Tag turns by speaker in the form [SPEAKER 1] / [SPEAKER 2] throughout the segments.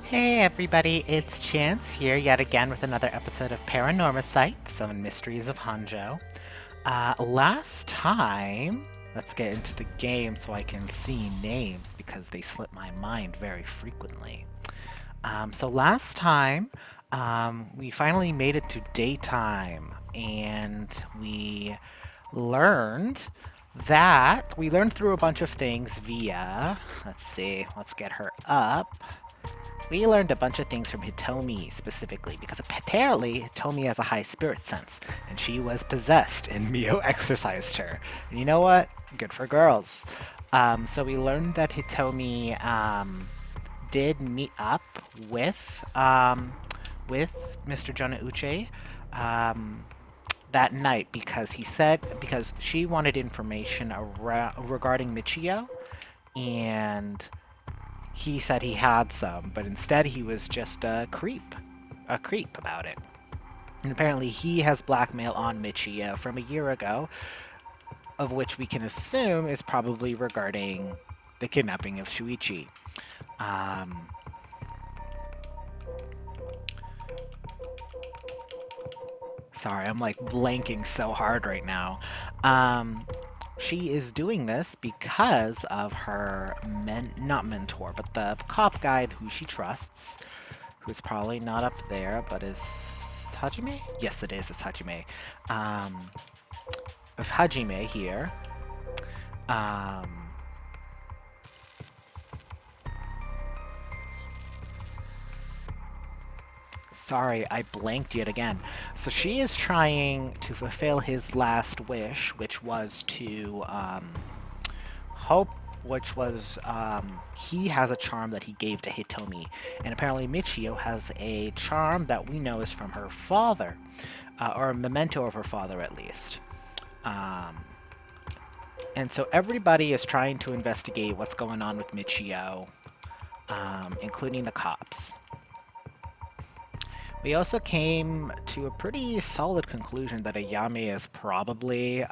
[SPEAKER 1] Hey everybody, it's Chance here yet again with another episode of Paranormasight, the Seven Mysteries of Honjo. Last time, let's get into the game so I can see names because they slip my mind very frequently. So last time, we finally made it to daytime and learned we learned through a bunch of things via, let's see, let's get her up. We learned a bunch of things from Hitomi specifically, because apparently Hitomi has a high spirit sense, and she was possessed, and Mio exorcised her. And you know what? Good for girls. So we learned that Hitomi did meet up with Mr. Jonauche that night because she wanted information regarding Michio, and he said he had some, but instead he was just a creep about it. And apparently he has blackmail on Michio from a year ago, of which we can assume is probably regarding the kidnapping of Shuichi. Um, Sorry, I'm like blanking so hard right now. She is doing this because of her not mentor, but the cop guy who she trusts, who's probably not up there, but is Hajime? Yes, it is. It's Hajime. Um, of Hajime here. Um, Sorry, I blanked yet again. So she is trying to fulfill his last wish, which was to hope, he has a charm that he gave to Hitomi, and apparently Michio has a charm that we know is from her father, or a memento of her father at least. Um, and so everybody is trying to investigate what's going on with Michio, including the cops. We also came to a pretty solid conclusion that Ayame is probably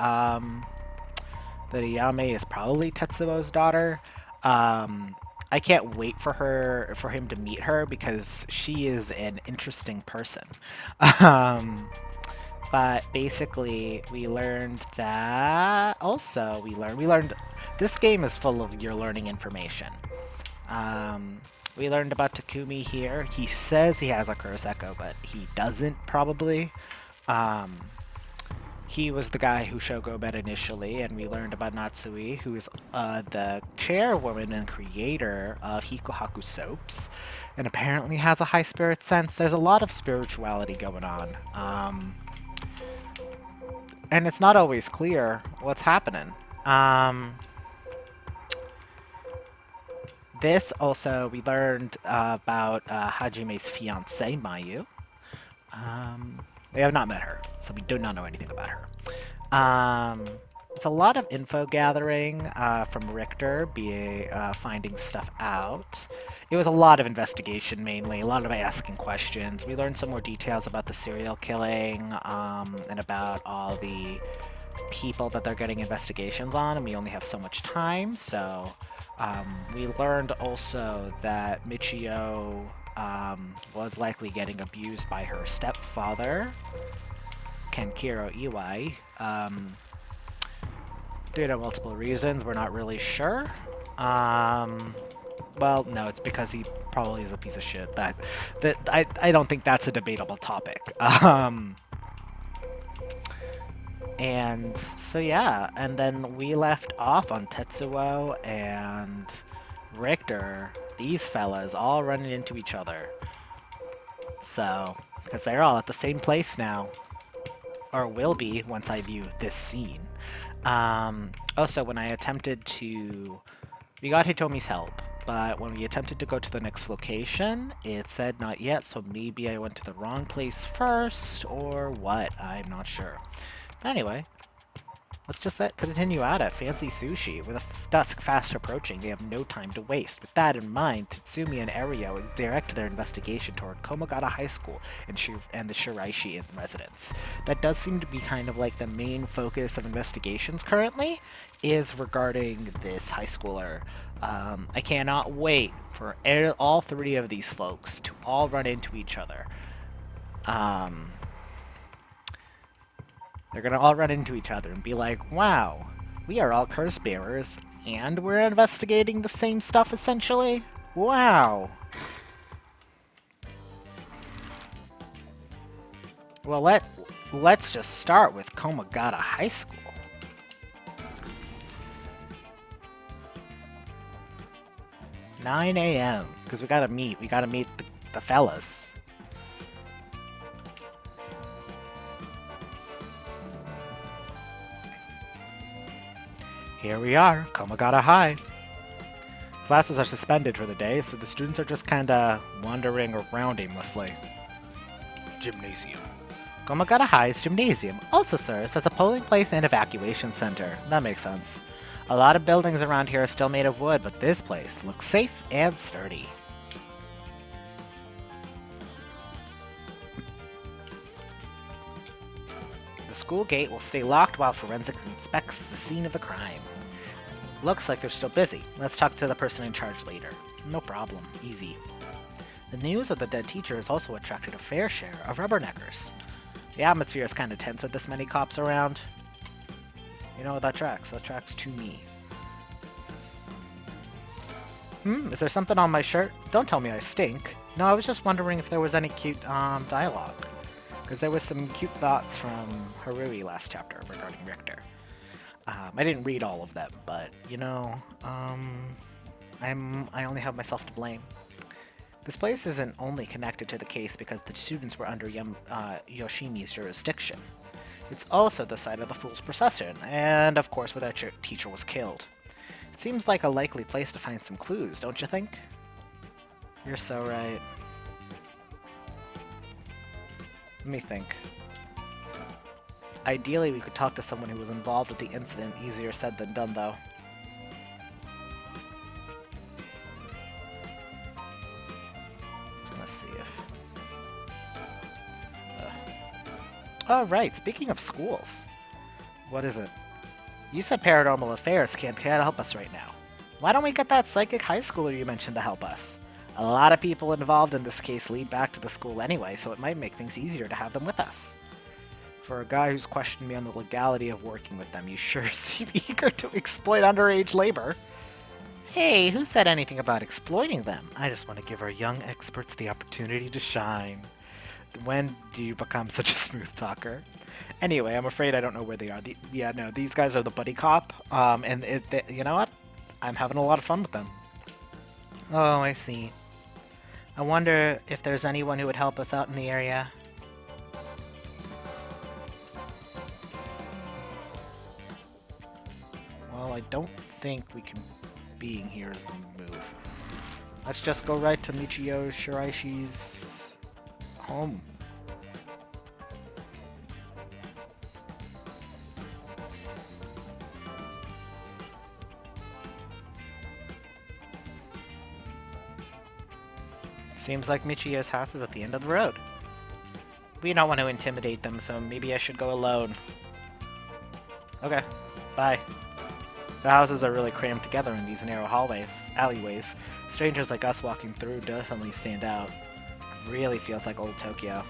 [SPEAKER 1] Tetsuo's daughter. I can't wait for him to meet her because she is an interesting person. Um, but basically, we learned that also we learned this game is full of your learning information. Um, we learned about Takumi here. He says he has a Kuroseko, but he doesn't probably. Um, he was the guy who Shogo met initially, and we learned about Natsui, who is the chairwoman and creator of Hikohaku soaps, and apparently has a high spirit sense. There's a lot of spirituality going on, and it's not always clear what's happening. This also, we learned about Hajime's fiancée, Mayu. We have not met her, so we do not know anything about her. Um, it's a lot of info gathering from Richter, finding stuff out. It was a lot of investigation, mainly, a lot of asking questions. We learned some more details about the serial killing and about all the people that they're getting investigations on, and we only have so much time, so we learned also that Michio was likely getting abused by her stepfather, Kenkiro Iwai, due to multiple reasons. We're not really sure. Well, no, it's because he probably is a piece of shit. I don't think that's a debatable topic. And so yeah, and then we left off on Tetsuo and Richter, these fellas all running into each other. So, because they're all at the same place now, or will be once I view this scene. Also, when I attempted to... We got Hitomi's help, but when we attempted to go to the next location, it said not yet, so maybe I went to the wrong place first, or what, I'm not sure. But anyway, let's just continue at it. Fancy sushi. With dusk fast approaching, they have no time to waste. With that in mind, Tatsumi and Ario direct their investigation toward Komogata High School and the Shiraishi residence. That does seem to be kind of like the main focus of investigations currently, is regarding this high schooler I cannot wait for all three of these folks to all run into each other. They're gonna all run into each other and be like, wow, we are all curse bearers, and we're investigating the same stuff essentially? Wow. Well, let's just start with Komagata High School. "9 a.m. because we gotta meet. We gotta meet the fellas. Here we are, Komagata High. Classes are suspended for the day, so the students are just kinda wandering around aimlessly. Gymnasium. Komagata High's gymnasium also serves as a polling place and evacuation center. That makes sense. A lot of buildings around here are still made of wood, but this place looks safe and sturdy. The school gate will stay locked while forensics inspects the scene of the crime. Looks like they're still busy. Let's talk to the person in charge later. No problem. Easy. The news of the dead teacher has also attracted a fair share of rubberneckers. The atmosphere is kind of tense with this many cops around. You know what that tracks? That tracks to me. Is there something on my shirt? Don't tell me I stink. No, I was just wondering if there was any cute dialogue. Because there was some cute thoughts from Harui last chapter regarding Richter. I didn't read all of them, but, you know, I only have myself to blame. This place isn't only connected to the case because the students were under Yoshimi's jurisdiction. It's also the site of the Fool's Procession, and of course where their teacher was killed. It seems like a likely place to find some clues, don't you think? You're so right. Let me think. Ideally, we could talk to someone who was involved with the incident. Easier said than done, though. Just gonna see if... Oh, right. Speaking of schools. What is it? You said Paranormal Affairs can't help us right now. Why don't we get that psychic high schooler you mentioned to help us? A lot of people involved in this case lead back to the school anyway, so it might make things easier to have them with us. For a guy who's questioned me on the legality of working with them, you sure seem eager to exploit underage labor. Hey, who said anything about exploiting them? I just want to give our young experts the opportunity to shine. When do you become such a smooth talker? Anyway, I'm afraid I don't know where they are. These guys are the buddy cop, you know what? I'm having a lot of fun with them. Oh, I see. I wonder if there's anyone who would help us out in the area. Well, I don't think being here is the move. Let's just go right to Michio Shiraishi's home. Seems like Michio's house is at the end of the road. We don't want to intimidate them, so maybe I should go alone. Okay, bye. The houses are really crammed together in these narrow alleyways. Strangers like us walking through definitely stand out. It really feels like old Tokyo.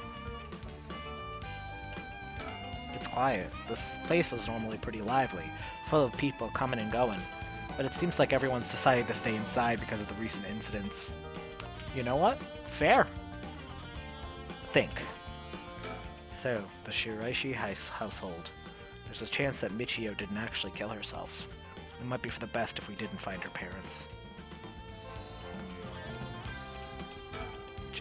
[SPEAKER 1] It's quiet. This place is normally pretty lively, full of people coming and going. But it seems like everyone's decided to stay inside because of the recent incidents. You know what? Fair. Think. So, the Shiraishi household. There's a chance that Michio didn't actually kill herself. It might be for the best if we didn't find her parents.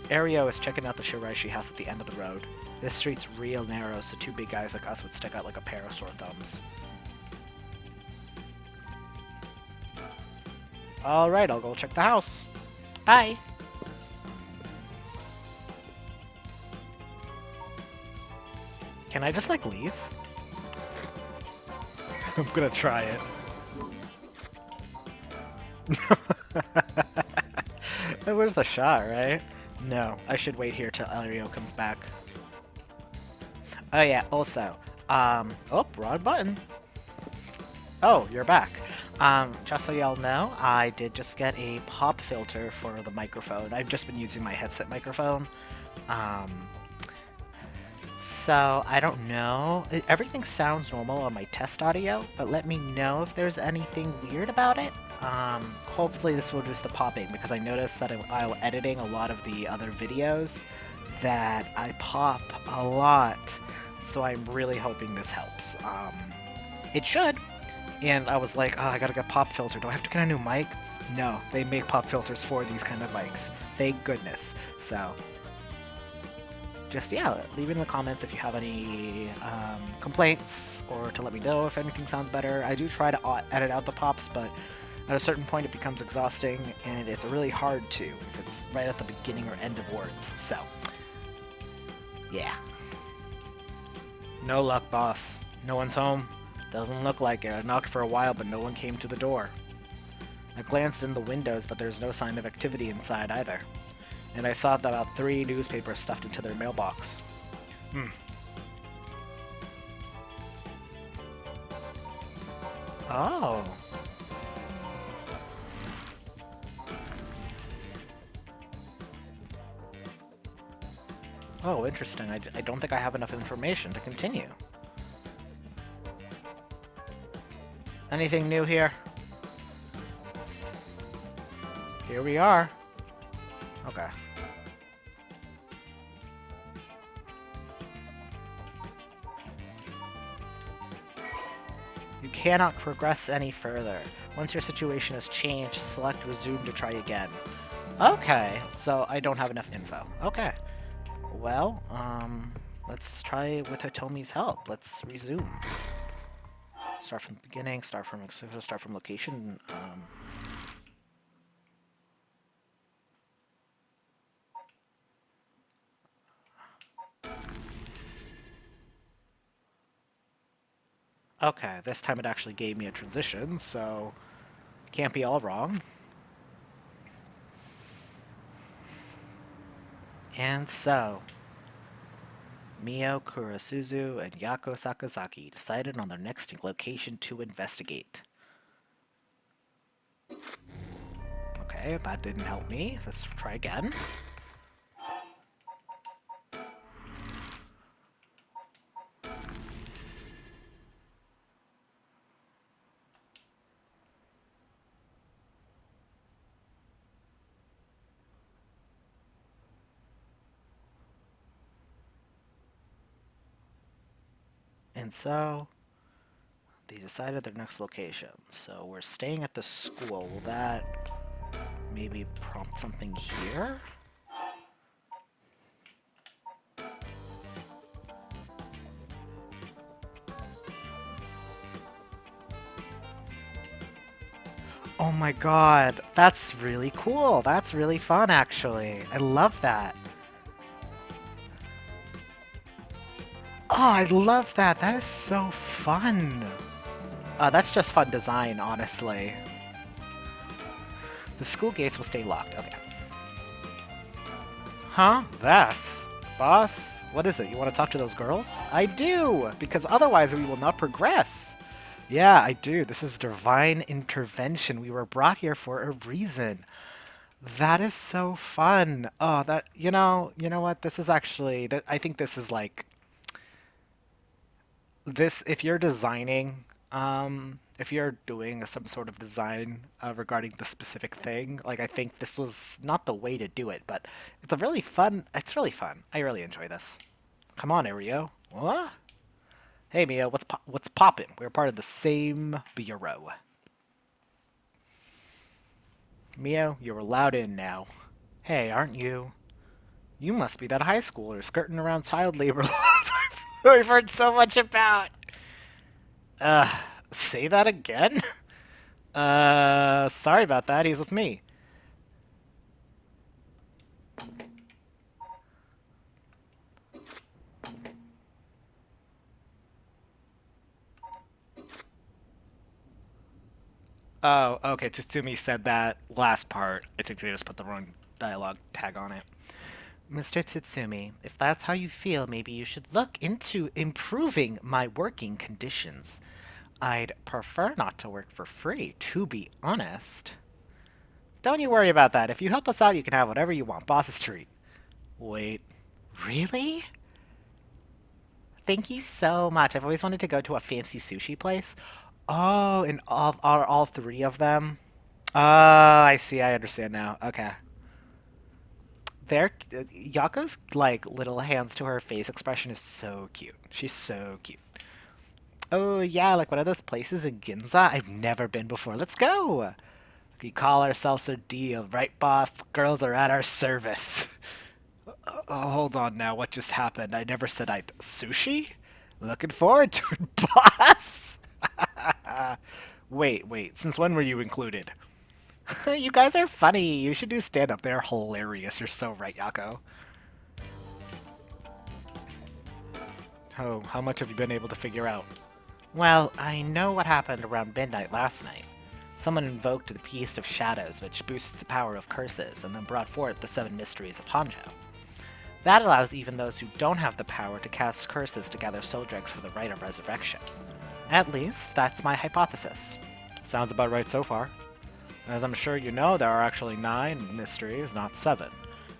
[SPEAKER 1] Ario is checking out the Shiraishi house at the end of the road. This street's real narrow, so two big guys like us would stick out like a pair of sore thumbs. Alright, I'll go check the house. Bye! Can I just, like, leave? I'm gonna try it. Where's the shot, right? No, I should wait here till Ario comes back. Oh yeah, also, oh, wrong button. Oh, you're back. Just so y'all know, I did just get a pop filter for the microphone. I've just been using my headset microphone. Um, so I don't know. Everything sounds normal on my test audio, but let me know if there's anything weird about it. Hopefully this will just the popping, because I noticed that while editing a lot of the other videos that I pop a lot. So I'm really hoping this helps. It should. And I was like, oh, I gotta get pop filter. Do I have to get a new mic? No, they make pop filters for these kind of mics. Thank goodness. So, just, yeah, leave it in the comments if you have any complaints, or to let me know if anything sounds better. I do try to edit out the pops, but at a certain point it becomes exhausting, and it's really hard to if it's right at the beginning or end of words. So, yeah. No luck, boss. No one's home. Doesn't look like it. I knocked for a while, but no one came to the door. I glanced in the windows, but there's no sign of activity inside either. And I saw about 3 newspapers stuffed into their mailbox. Oh. Oh, interesting. I don't think I have enough information to continue. Anything new here? Here we are. Okay. You cannot progress any further. Once your situation has changed, select resume to try again. Okay, so I don't have enough info. Okay. Well, let's try with Hitomi's help. Let's resume. Start from the beginning, start from location. Okay, this time it actually gave me a transition, so can't be all wrong. And so, Mio Kurasuzu and Yako Sakazaki decided on their next location to investigate. Okay, that didn't help me. Let's try again. And so, they decided their next location. So we're staying at the school. Will that maybe prompt something here? Oh my god, that's really cool. That's really fun, actually. I love that. Oh, I love that. That is so fun. That's just fun design, honestly. The school gates will stay locked. Okay. Huh? That's... Boss? What is it? You want to talk to those girls? I do! Because otherwise we will not progress. Yeah, I do. This is divine intervention. We were brought here for a reason. That is so fun. Oh, that... you know what? This is actually... I think this is like... This, if you're designing, if you're doing some sort of design regarding the specific thing, like I think this was not the way to do it, but it's it's really fun. I really enjoy this. Come on, Ario. What? Hey, Mia, what's poppin'? We're part of the same bureau. Mio, you're allowed in now. Hey, aren't you? You must be that high schooler skirting around child labor laws we've heard so much about. Say that again? Sorry about that. He's with me. Oh, okay. Tsutsumi said that last part. I think they just put the wrong dialogue tag on it. Mr. Tsutsumi, if that's how you feel, maybe you should look into improving my working conditions. I'd prefer not to work for free, to be honest. Don't you worry about that. If you help us out, you can have whatever you want. Boss's treat. Wait, really? Thank you so much. I've always wanted to go to a fancy sushi place. Oh, and all three of them? Oh, I see. I understand now. Okay. Yako's like little hands to her face expression is so cute. She's so cute. Oh yeah, like one of those places in Ginza I've never been before. Let's go. We call ourselves a deal, right, boss? The girls are at our service. Oh, hold on now. What just happened? I never said I'd sushi. Looking forward to it, boss. Wait. Since when were you included? You guys are funny. You should do stand up. They're hilarious. You're so right, Yako. Oh, how much have you been able to figure out? Well, I know what happened around midnight last night. Someone invoked the Feast of Shadows, which boosts the power of curses, and then brought forth the 7 mysteries of Honjo. That allows even those who don't have the power to cast curses to gather soul dregs for the Rite of Resurrection. At least, that's my hypothesis. Sounds about right so far. As I'm sure you know, there are actually 9 mysteries, not 7.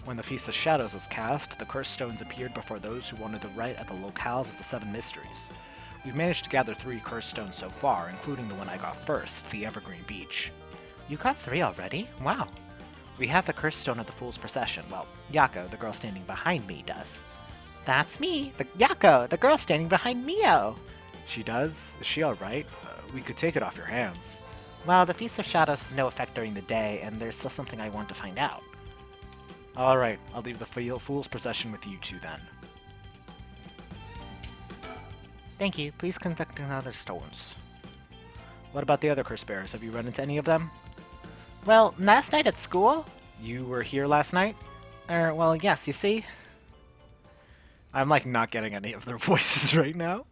[SPEAKER 1] When the Feast of Shadows was cast, the curse stones appeared before those who wanted the rite at the locales of the 7 mysteries. We've managed to gather 3 curse stones so far, including the one I got first, the Evergreen Beach. You got 3 already? Wow. We have the curse stone of the Fool's Procession. Well, Yako, the girl standing behind me, does. That's me, Yako, the girl standing behind Mio. She does? Is she alright? We could take it off your hands. Well, the Feast of Shadows has no effect during the day, and there's still something I want to find out. Alright, I'll leave the Fool's Procession with you two then. Thank you. Please conduct other stones. What about the other curse bearers? Have you run into any of them? Well, last night at school? You were here last night? Well, yes, you see? I'm like not getting any of their voices right now.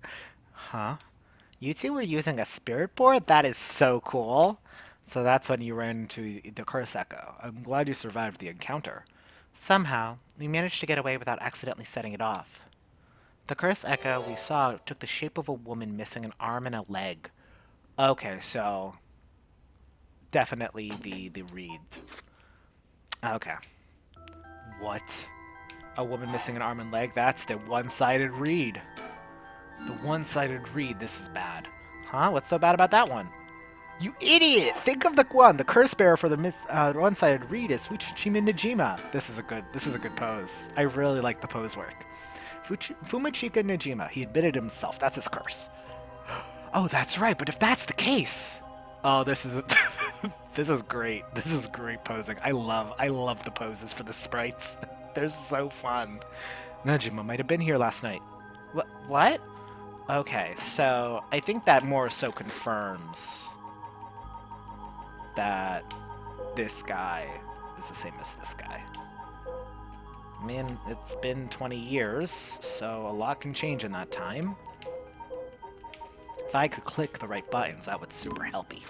[SPEAKER 1] Huh? You two were using a spirit board? That is so cool. So that's when you ran into the curse echo. I'm glad you survived the encounter. Somehow, we managed to get away without accidentally setting it off. The curse echo we saw took the shape of a woman missing an arm and a leg. Okay, so definitely the reed. Okay. What? A woman missing an arm and leg? That's the one-sided reed. The one-sided reed. This is bad. Huh? What's so bad about that one? You idiot! Think of the one. The curse bearer for the one-sided reed is Fuchishima Najima. This is a good pose. I really like the pose work. Fumachika Najima. He admitted himself. That's his curse. Oh, that's right. But if that's the case, oh, this is this is great. This is great posing. I love the poses for the sprites. They're so fun. Najima might have been here last night. What? Okay, so I think that more so confirms that this guy is the same as this guy. I mean, it's been 20 years, so a lot can change in that time. If I could click the right buttons, that would super help me.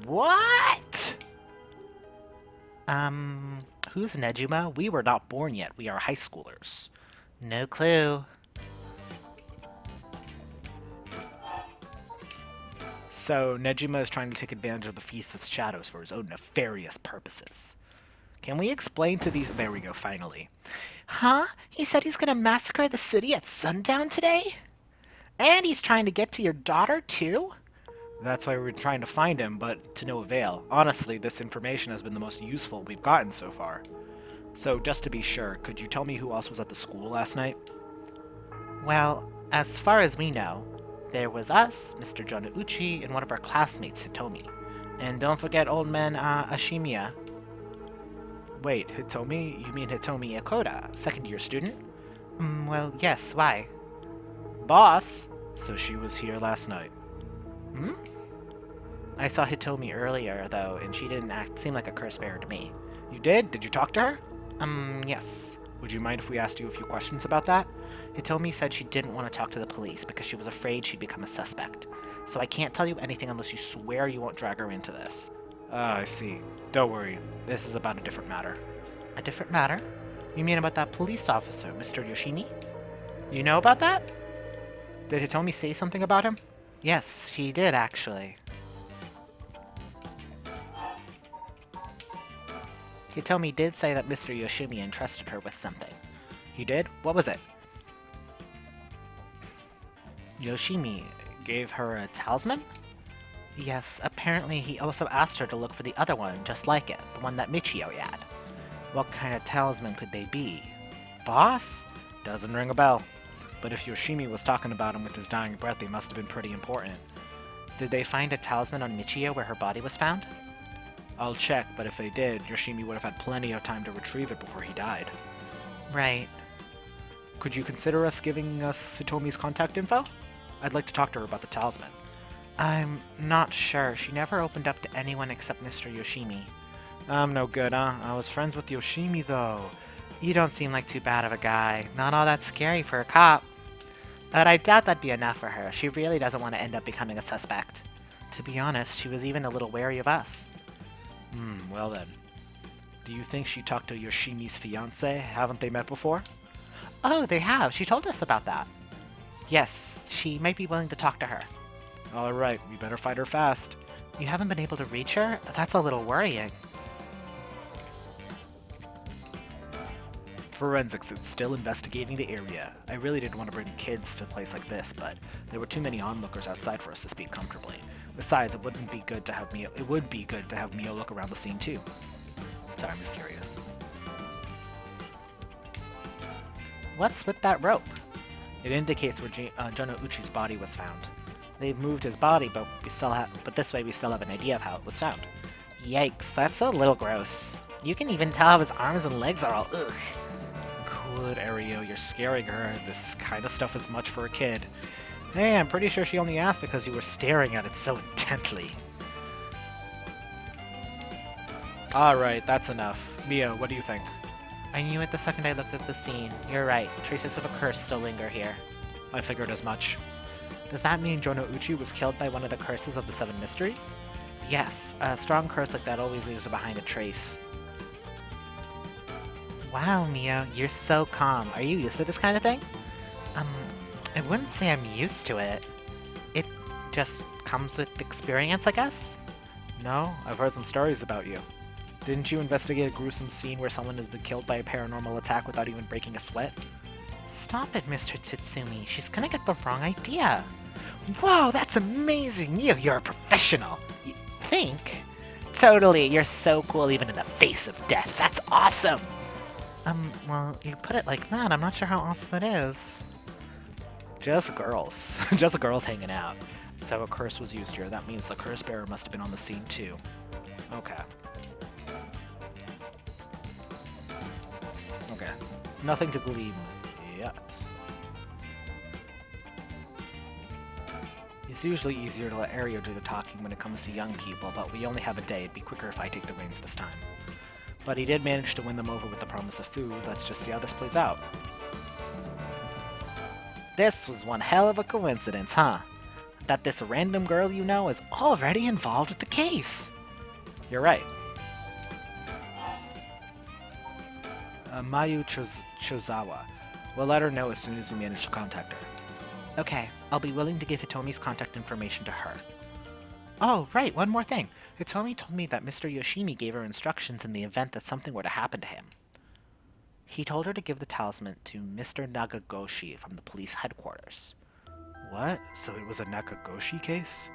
[SPEAKER 1] What? Who's Nejima? We were not born yet. We are high schoolers. No clue. So, Nejima is trying to take advantage of the Feast of Shadows for his own nefarious purposes. Can we explain to these... There we go, finally. Huh? He said he's gonna massacre the city at sundown today? And he's trying to get to your daughter, too? That's why we're trying to find him, but to no avail. Honestly, this information has been the most useful we've gotten so far. So, just to be sure, could you tell me who else was at the school last night? Well, as far as we know, there was us, Mr. Jonauchi, and one of our classmates, Hitomi. And don't forget old man Ashimiya. Wait, Hitomi? You mean Hitomi Akoda, second-year student? Well, yes, why? Boss! So she was here last night. Hmm? I saw Hitomi earlier, though, and she didn't seem like a curse bearer to me. You did? Did you talk to her? Yes. Would you mind if we asked you a few questions about that? Hitomi said she didn't want to talk to the police because she was afraid she'd become a suspect. So I can't tell you anything unless you swear you won't drag her into this. I see. Don't worry. This is about a different matter. A different matter? You mean about that police officer, Mr. Yoshimi? You know about that? Did Hitomi say something about him? Yes, she did, actually. Hitomi did say that Mr. Yoshimi entrusted her with something. He did? What was it? Yoshimi gave her a talisman? Yes, apparently he also asked her to look for the other one, just like it, the one that Michio had. What kind of talisman could they be? Boss? Doesn't ring a bell. But if Yoshimi was talking about him with his dying breath, they must have been pretty important. Did they find a talisman on Michio where her body was found? I'll check, but if they did, Yoshimi would have had plenty of time to retrieve it before he died. Right. Could you consider us giving us Hitomi's contact info? I'd like to talk to her about the talisman. I'm not sure. She never opened up to anyone except Mr. Yoshimi. I'm no good, huh? I was friends with Yoshimi, though. You don't seem like too bad of a guy. Not all that scary for a cop. But I doubt that'd be enough for her. She really doesn't want to end up becoming a suspect. To be honest, she was even a little wary of us. Well then. Do you think she talked to Yoshimi's fiancé? Haven't they met before? Oh, they have. She told us about that. Yes, she might be willing to talk to her. Alright, we better find her fast. You haven't been able to reach her? That's a little worrying. Forensics is still investigating the area. I really didn't want to bring kids to a place like this, but there were too many onlookers outside for us to speak comfortably. Besides, it would be good to have Mio look around the scene too. Sorry, I'm just curious. What's with that rope? It indicates where Jono Uchi's body was found. They've moved his body, but this way we still have an idea of how it was found. Yikes, that's a little gross. You can even tell how his arms and legs are all ugh. Good, Ario, you're scaring her. This kind of stuff is much for a kid. Hey, I'm pretty sure she only asked because you were staring at it so intently. Alright, that's enough. Mio, what do you think? I knew it the second I looked at the scene. You're right. Traces of a curse still linger here. I figured as much. Does that mean Jono Uchi was killed by one of the curses of the Seven Mysteries? Yes, a strong curse like that always leaves behind a trace. Wow, Mio, you're so calm. Are you used to this kind of thing? I wouldn't say I'm used to it. It just comes with experience, I guess? No, I've heard some stories about you. Didn't you investigate a gruesome scene where someone has been killed by a paranormal attack without even breaking a sweat? Stop it, Mr. Tsutsumi. She's gonna get the wrong idea. Whoa, that's amazing! Mio, you're a professional! You think? Totally, you're so cool even in the face of death. That's awesome! Well, you put it like that, I'm not sure how awesome it is. Just girls. Just girls hanging out. So a curse was used here. That means the curse bearer must have been on the scene too. Okay. Okay. Nothing to glean yet. It's usually easier to let Ario do the talking when it comes to young people, but we only have a day. It'd be quicker if I take the reins this time. But he did manage to win them over with the promise of food. Let's just see how this plays out. This was one hell of a coincidence, huh? That this random girl you know is already involved with the case. You're right. Mayu Chozawa. We'll let her know as soon as we manage to contact her. Okay, I'll be willing to give Hitomi's contact information to her. Oh, right, one more thing. Hitomi told me that Mr. Yoshimi gave her instructions in the event that something were to happen to him. He told her to give the talisman to Mr. Nagagoshi from the police headquarters. What? So it was a Nagagoshi case?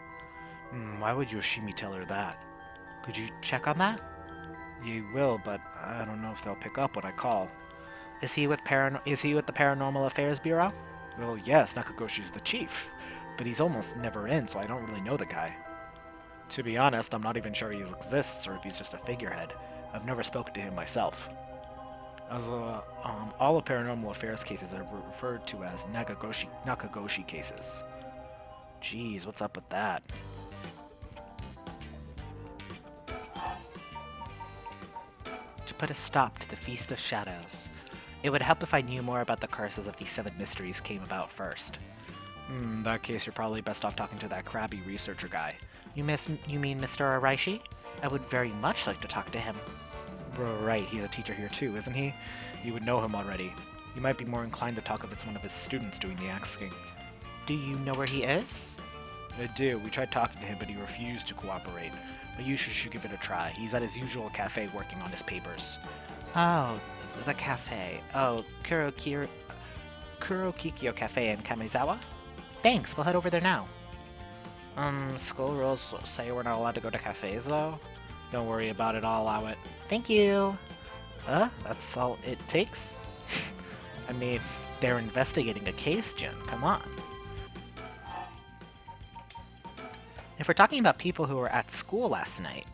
[SPEAKER 1] Why would Yoshimi tell her that? Could you check on that? You will, but I don't know if they'll pick up when I call. Is he with the Paranormal Affairs Bureau? Well, yes, Nakagoshi's the chief, but he's almost never in, so I don't really know the guy. To be honest, I'm not even sure he exists or if he's just a figurehead. I've never spoken to him myself. As all the Paranormal Affairs cases are referred to as Nakagoshi cases. Jeez, what's up with that? To put a stop to the Feast of Shadows. It would help if I knew more about the curses of these seven mysteries came about first. In that case, you're probably best off talking to that crabby researcher guy. You mean Mr. Araishi? I would very much like to talk to him. Right, he's a teacher here too, isn't he? You would know him already. You might be more inclined to talk if it's one of his students doing the asking. Do you know where he is? I do. We tried talking to him, but he refused to cooperate. But you should give it a try. He's at his usual cafe working on his papers. Oh, the cafe. Oh, Kurokikyo Cafe in Kamizawa? Thanks, we'll head over there now. School rules say we're not allowed to go to cafes, though. Don't worry about it, I'll allow it. Thank you! That's all it takes? I mean, they're investigating a case, Jin. Come on. If we're talking about people who were at school last night,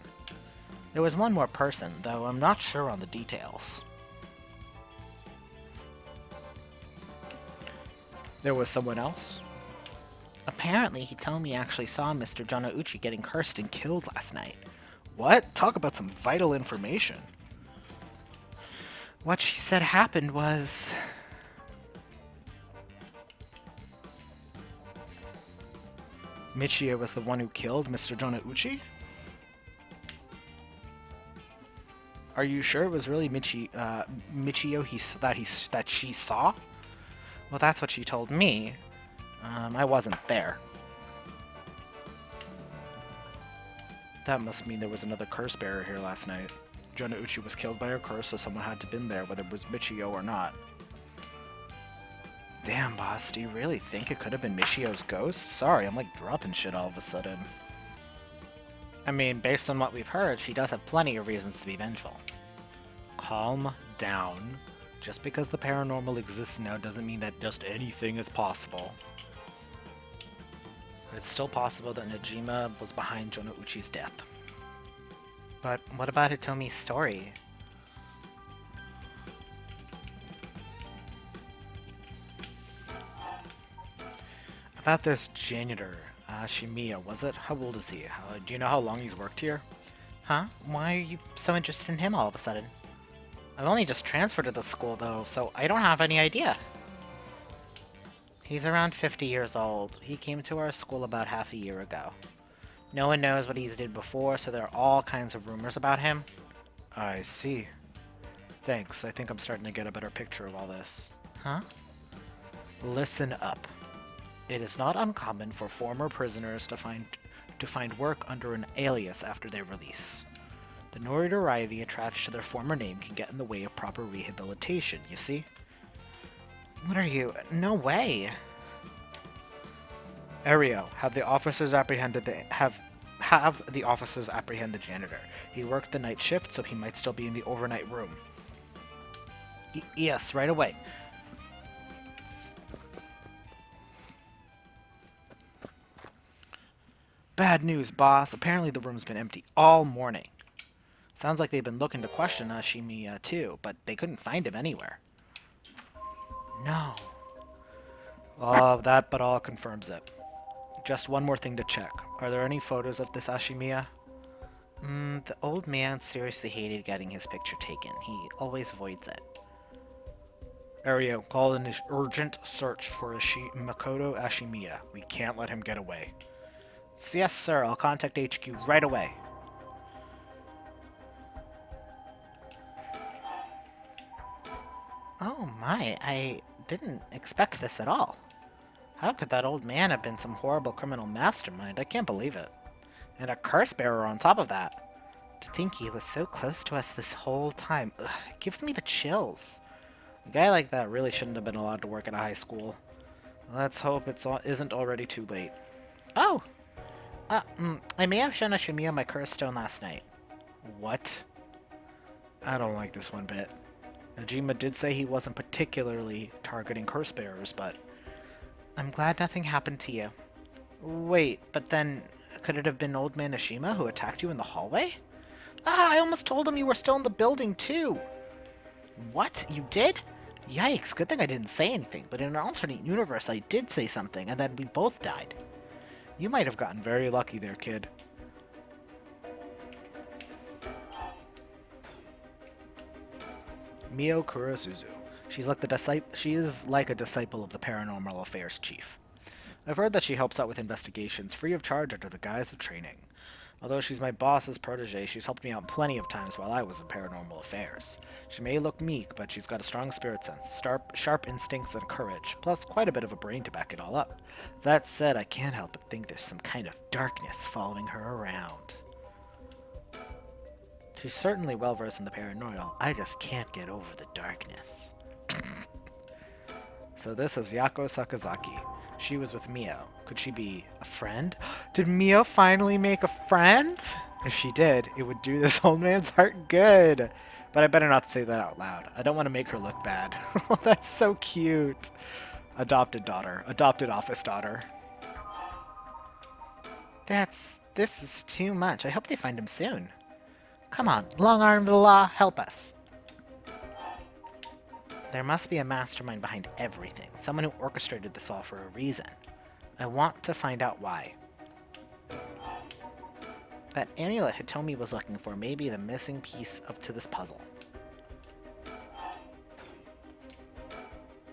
[SPEAKER 1] there was one more person, though I'm not sure on the details. There was someone else? Apparently, he told me he actually saw Mr. Jonouchi getting cursed and killed last night. What? Talk about some vital information. What she said happened was... Michio was the one who killed Mr. Jonouchi? Are you sure it was really Michio that she saw? Well, that's what she told me. I wasn't there. That must mean there was another curse bearer here last night. Jonouchi was killed by a curse, so someone had to have been there, whether it was Michio or not. Damn, boss, do you really think it could have been Michio's ghost? Sorry, I'm like dropping shit all of a sudden. I mean, based on what we've heard, she does have plenty of reasons to be vengeful. Calm down. Just because the paranormal exists now doesn't mean that just anything is possible. It's still possible that Najima was behind Jonouchi's death. But what about Hitomi's story? About this janitor, Shimiya, was it? How old is he? Do you know how long he's worked here? Huh? Why are you so interested in him all of a sudden? I've only just transferred to the school, though, so I don't have any idea. He's around 50 years old. He came to our school about half a year ago. No one knows what he's did before, so there are all kinds of rumors about him. I see. Thanks, I think I'm starting to get a better picture of all this. Huh? Listen up. It is not uncommon for former prisoners to find work under an alias after their release. The notoriety attached to their former name can get in the way of proper rehabilitation, you see? What are you? No way! Ario, have the officers apprehend the janitor. He worked the night shift, so he might still be in the overnight room. Yes, right away. Bad news, boss. Apparently the room's been empty all morning. Sounds like they've been looking to question Shimiya too, but they couldn't find him anywhere. No. Oh, that but all confirms it. Just one more thing to check. Are there any photos of this Ashimiya? The old man seriously hated getting his picture taken. He always avoids it. Ario, call an urgent search for Makoto Ashimiya. We can't let him get away. Yes, sir. I'll contact HQ right away. Oh my, I didn't expect this at all. How could that old man have been some horrible criminal mastermind? I can't believe it. And a curse bearer on top of that. To think he was so close to us this whole time. Ugh, it gives me the chills. A guy like that really shouldn't have been allowed to work at a high school. Let's hope it isn't already too late. Oh! I may have shown Ashimiya my curse stone last night. What? I don't like this one bit. Najima did say he wasn't particularly targeting curse bearers, but... I'm glad nothing happened to you. Wait, but then... Could it have been Old Man Ashima who attacked you in the hallway? Ah, I almost told him you were still in the building, too! What? You did? Yikes, good thing I didn't say anything, but in an alternate universe I did say something, and then we both died. You might have gotten very lucky there, kid. Mio Kurosuzu. She is like a disciple of the Paranormal Affairs Chief. I've heard that she helps out with investigations free of charge under the guise of training. Although she's my boss's protege, she's helped me out plenty of times while I was in paranormal affairs. She may look meek, but she's got a strong spirit sense, sharp instincts, and courage, plus quite a bit of a brain to back it all up. That said, I can't help but think there's some kind of darkness following her around. She's certainly well versed in the paranormal. I just can't get over the darkness. So this is Yako Sakazaki. She was with Mio. Could she be a friend? Did Mio finally make a friend? If she did, it would do this old man's heart good. But I better not say that out loud. I don't want to make her look bad. Oh, that's so cute. Adopted daughter. Adopted office daughter. This is too much. I hope they find him soon. Come on, long arm of the law, help us. There must be a mastermind behind everything. Someone who orchestrated this all for a reason. I want to find out why. That amulet Hitomi was looking for may be the missing piece to this puzzle.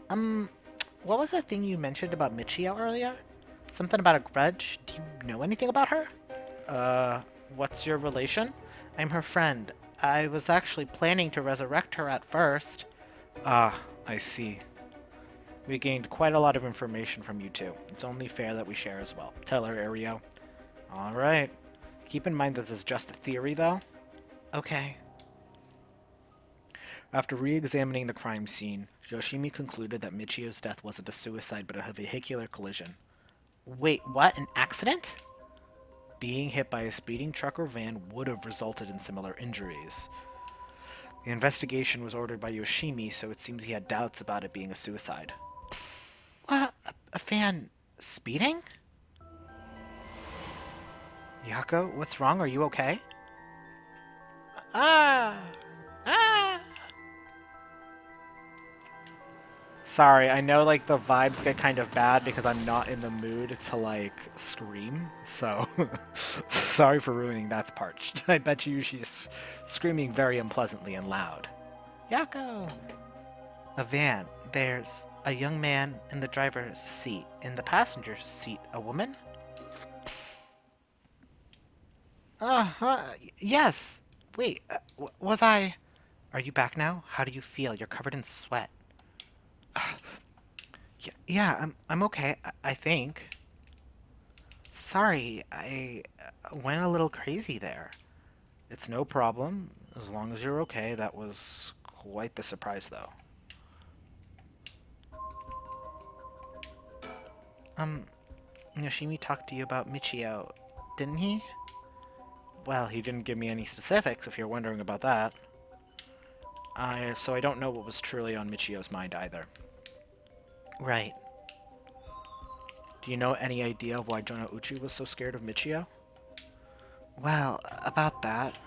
[SPEAKER 1] What was that thing you mentioned about Michio earlier? Something about a grudge? Do you know anything about her? What's your relation? I'm her friend. I was actually planning to resurrect her at first. Ah, I see. We gained quite a lot of information from you two. It's only fair that we share as well. Tell her, Ario. Alright. Keep in mind that this is just a theory, though. Okay. After re-examining the crime scene, Yoshimi concluded that Michio's death wasn't a suicide but a vehicular collision. Wait, what? An accident? Being hit by a speeding truck or van would have resulted in similar injuries. The investigation was ordered by Yoshimi, so it seems he had doubts about it being a suicide. What? A fan speeding? Yako, what's wrong? Are you okay? Ah! Ah! Sorry, I know, like, the vibes get kind of bad because I'm not in the mood to, like, scream, so sorry for ruining that part. I bet you she's screaming very unpleasantly and loud. Yako! A van. There's a young man in the driver's seat. In the passenger seat, a woman? Yes! Wait, was I... Are you back now? How do you feel? You're covered in sweat. Yeah, I'm okay, I think. Sorry, I went a little crazy there. It's no problem, as long as you're okay. That was quite the surprise, though. Yoshimi talked to you about Michio, didn't he? Well, he didn't give me any specifics, if you're wondering about that. So I don't know what was truly on Michio's mind, either. Right. Do you know any idea of why Jonauchi was so scared of Michio? Well, about that...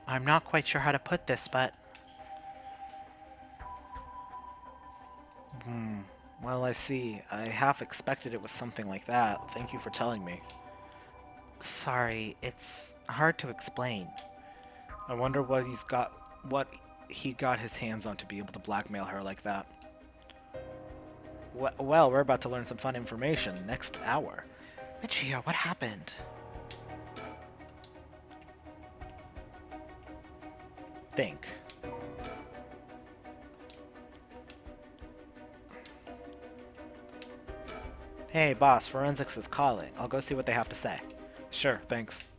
[SPEAKER 1] I'm not quite sure how to put this, but... Well, I see. I half expected it was something like that. Thank you for telling me. Sorry, it's hard to explain. I wonder what he got his hands on to be able to blackmail her like that. Well, we're about to learn some fun information next hour. Michio, what happened? Think. Hey, boss, forensics is calling. I'll go see what they have to say. Sure, thanks.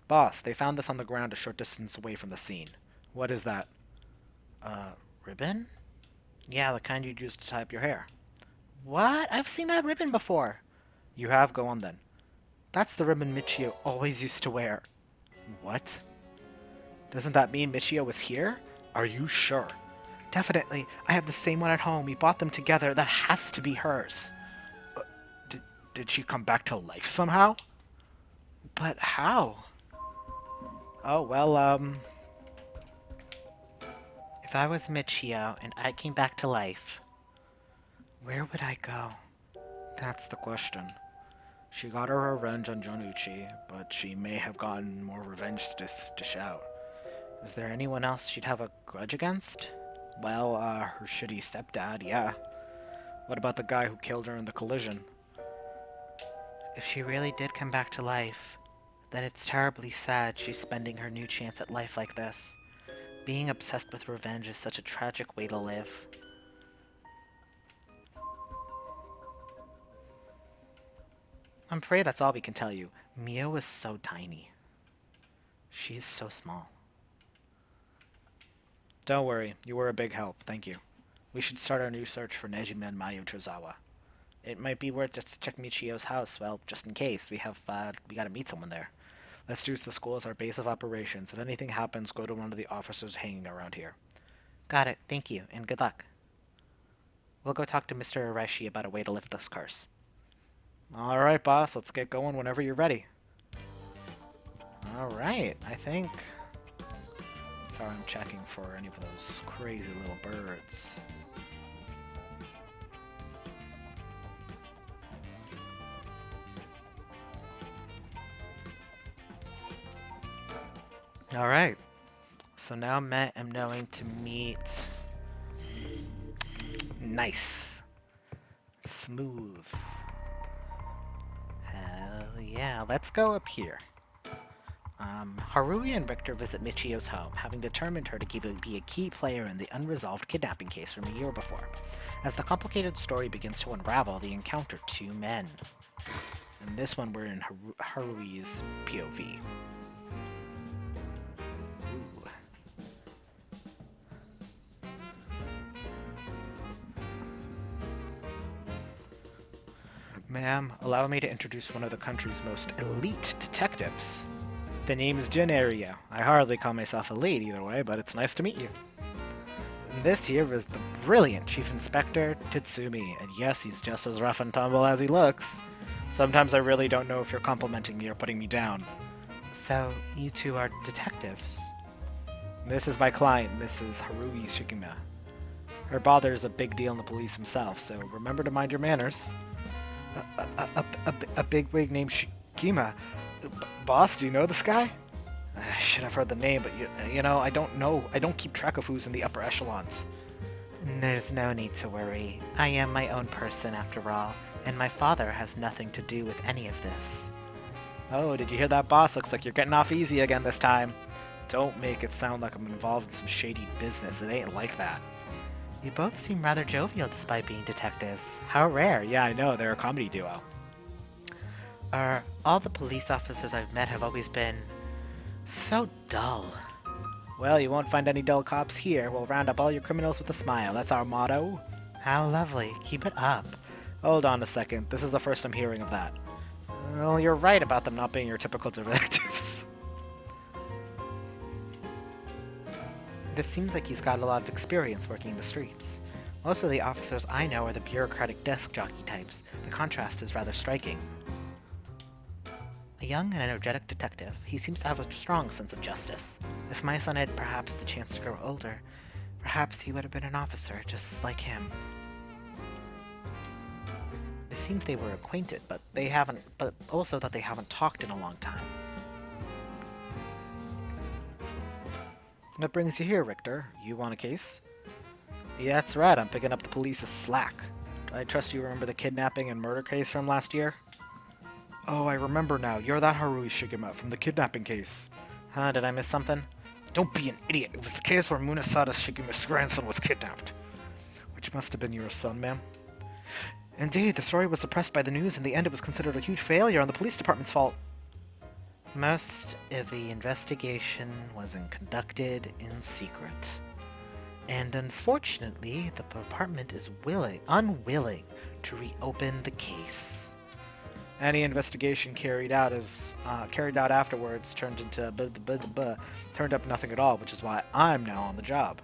[SPEAKER 1] Boss, they found this on the ground a short distance away from the scene. What is that? Ribbon? Yeah, the kind you'd use to tie up your hair. What? I've seen that ribbon before. You have? Go on then. That's the ribbon Michio always used to wear. What? Doesn't that mean Michio was here? Are you sure? Definitely. I have the same one at home. We bought them together. That has to be hers. Did she come back to life somehow? But how? Oh, well, if I was Michio and I came back to life, where would I go? That's the question. She got her revenge on Jonauchi, but she may have gotten more revenge to dish out. Is there anyone else she'd have a grudge against? Well, her shitty stepdad, yeah. What about the guy who killed her in the collision? If she really did come back to life, then it's terribly sad she's spending her new chance at life like this. Being obsessed with revenge is such a tragic way to live. I'm afraid that's all we can tell you. Mio is so tiny. She's so small. Don't worry, you were a big help, thank you. We should start our new search for Nejima and Mayu Tozawa. It might be worth just checking Michio's house, well, just in case. We gotta meet someone there. Let's use the school as our base of operations. If anything happens, go to one of the officers hanging around here. Got it, thank you, and good luck. We'll go talk to Mr. Arashi about a way to lift this curse. Alright, boss, let's get going whenever you're ready. Alright, I think... Sorry, I'm checking for any of those crazy little birds. Alright, so now I'm going to meet... Nice. Smooth. Hell yeah, let's go up here. Haruhi and Richter visit Michio's home, having determined her to be a key player in the unresolved kidnapping case from a year before. As the complicated story begins to unravel, they encounter two men. In this one, we're in Haruhi's POV. Ooh. Ma'am, allow me to introduce one of the country's most elite detectives. The name is Jin Area. I hardly call myself elite either way, but it's nice to meet you. And this here is the brilliant Chief Inspector Titsumi, and yes, he's just as rough and tumble as he looks. Sometimes I really don't know if you're complimenting me or putting me down. So, you two are detectives? This is my client, Mrs. Haruhi Shikima. Her father is a big deal in the police himself, so remember to mind your manners. A bigwig named Shikima? Boss, do you know this guy? I should have heard the name, but you know, I don't know. I don't keep track of who's in the upper echelons. There's no need to worry. I am my own person after all, and my father has nothing to do with any of this. Oh, did you hear that, boss? Looks like you're getting off easy again this time. Don't make it sound like I'm involved in some shady business. It ain't like that. You both seem rather jovial despite being detectives. How rare. Yeah, I know. They're a comedy duo. All the police officers I've met have always been so dull. Well, you won't find any dull cops here. We'll round up all your criminals with a smile. That's our motto. How lovely. Keep it up. Hold on a second. This is the first I'm hearing of that. Well, you're right about them not being your typical detectives. This seems like he's got a lot of experience working the streets. Most of the officers I know are the bureaucratic desk jockey types. The contrast is rather striking. A young and energetic detective, he seems to have a strong sense of justice. If my son had perhaps the chance to grow older, perhaps he would have been an officer, just like him. It seems they were acquainted, but also that they haven't talked in a long time. What brings you here, Richter? You want a case? Yeah, that's right, I'm picking up the police's slack. I trust you remember the kidnapping and murder case from last year? Oh, I remember now. You're that Haruhi Shikima from the kidnapping case. Huh, did I miss something? Don't be an idiot. It was the case where Munasada Shikima's grandson was kidnapped. Which must have been your son, ma'am. Indeed, the story was suppressed by the news. In the end, it was considered a huge failure on the police department's fault. Most of the investigation wasn't conducted in secret. And unfortunately, the department is unwilling to reopen the case. Any investigation carried out afterwards turned up nothing at all, which is why I'm now on the job.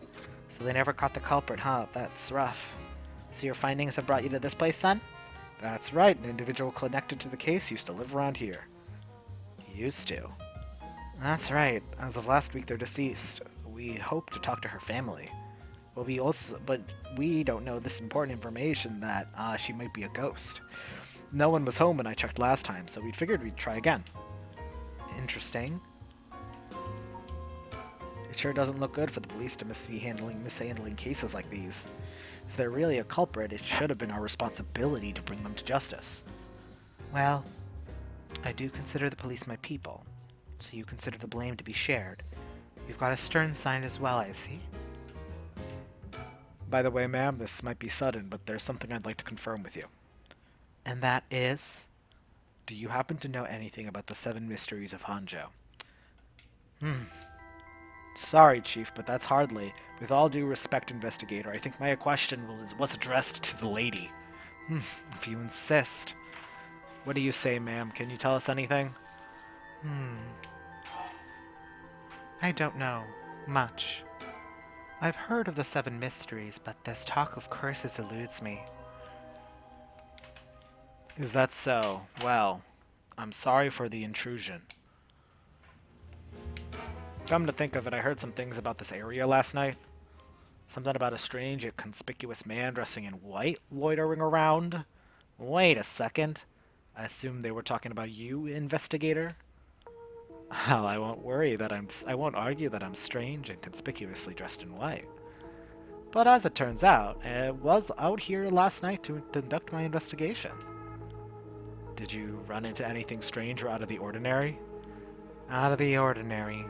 [SPEAKER 1] So they never caught the culprit, huh? That's rough. So your findings have brought you to this place, then? That's right. An individual connected to the case used to live around here. Used to? That's right. As of last week, they're deceased. We hope to talk to her family. But we don't know this important information that she might be a ghost. No one was home when I checked last time, so we figured we'd try again. Interesting. It sure doesn't look good for the police to mishandling cases like these. Is there really a culprit? It should have been our responsibility to bring them to justice. Well,
[SPEAKER 2] I do consider the police my people, so you consider the blame to be shared. You've got a stern side as well, I see.
[SPEAKER 1] By the way, ma'am, this might be sudden, but there's something I'd like to confirm with you.
[SPEAKER 2] And that is?
[SPEAKER 1] Do you happen to know anything about the 7 mysteries of Honjo? Sorry, Chief, but that's hardly. With all due respect, investigator, I think my question was addressed to the lady. If you insist. What do you say, ma'am? Can you tell us anything?
[SPEAKER 2] I don't know. Much. I've heard of the 7 mysteries, but this talk of curses eludes me.
[SPEAKER 1] Is that so? Well, I'm sorry for the intrusion. Come to think of it, I heard some things about this area last night. Something about a strange yet conspicuous man dressing in white loitering around. Wait a second. I assume they were talking about you, investigator? Well, I won't argue that I'm strange and conspicuously dressed in white. But as it turns out, I was out here last night to conduct my investigation. Did you run into anything strange or out of the ordinary?
[SPEAKER 2] Out of the ordinary.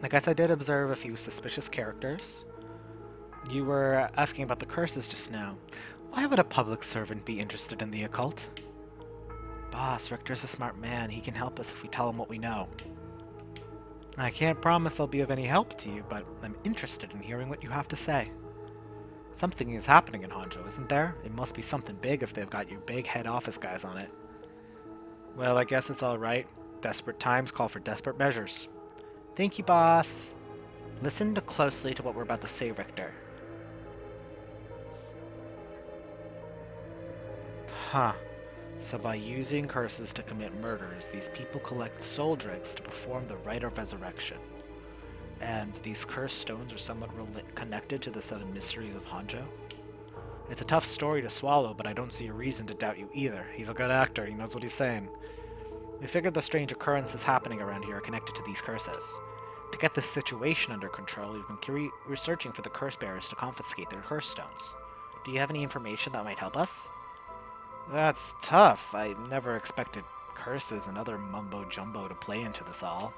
[SPEAKER 1] I guess I did observe a few suspicious characters. You were asking about the curses just now.
[SPEAKER 2] Why would a public servant be interested in the occult?
[SPEAKER 1] Boss, Richter's a smart man. He can help us if we tell him what we know.
[SPEAKER 2] I can't promise I'll be of any help to you, but I'm interested in hearing what you have to say.
[SPEAKER 1] Something is happening in Honjo, isn't there? It must be something big if they've got your big head office guys on it. Well, I guess it's alright. Desperate times call for desperate measures.
[SPEAKER 2] Thank you, boss. Listen closely to what we're about to say, Richter.
[SPEAKER 1] Huh. So by using curses to commit murders, these people collect soul dregs to perform the Rite of Resurrection. And these cursed stones are somewhat connected to the 7 mysteries of Honjo. It's a tough story to swallow, but I don't see a reason to doubt you either. He's a good actor, he knows what he's saying. We figured the strange occurrences happening around here are connected to these curses. To get this situation under control, we've been researching for the curse bearers to confiscate their curse stones. Do you have any information that might help us? That's tough. I never expected curses and other mumbo-jumbo to play into this all.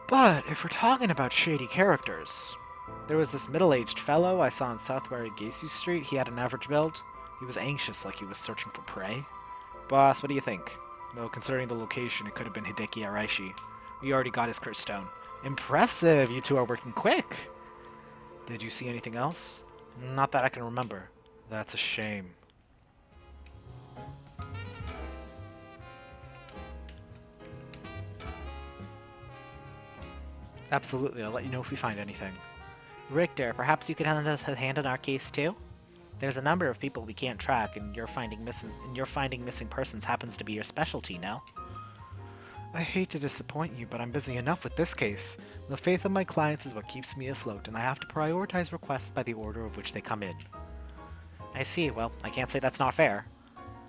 [SPEAKER 1] But if we're talking about shady characters, there was this middle-aged fellow I saw on South Warigesi Street. He had an average build. He was anxious, like he was searching for prey. Boss, what do you think? Well, considering the location, it could have been Hideki Araishi. We already got his curse stone. Impressive! You two are working quick! Did you see anything else? Not that I can remember. That's a shame. Absolutely, I'll let you know if we find anything. Richter, perhaps you could lend us a hand in our case too? There's a number of people we can't track, and your finding missing persons happens to be your specialty now. I hate to disappoint you, but I'm busy enough with this case. The faith of my clients is what keeps me afloat, and I have to prioritize requests by the order of which they come in. I see. Well, I can't say that's not fair.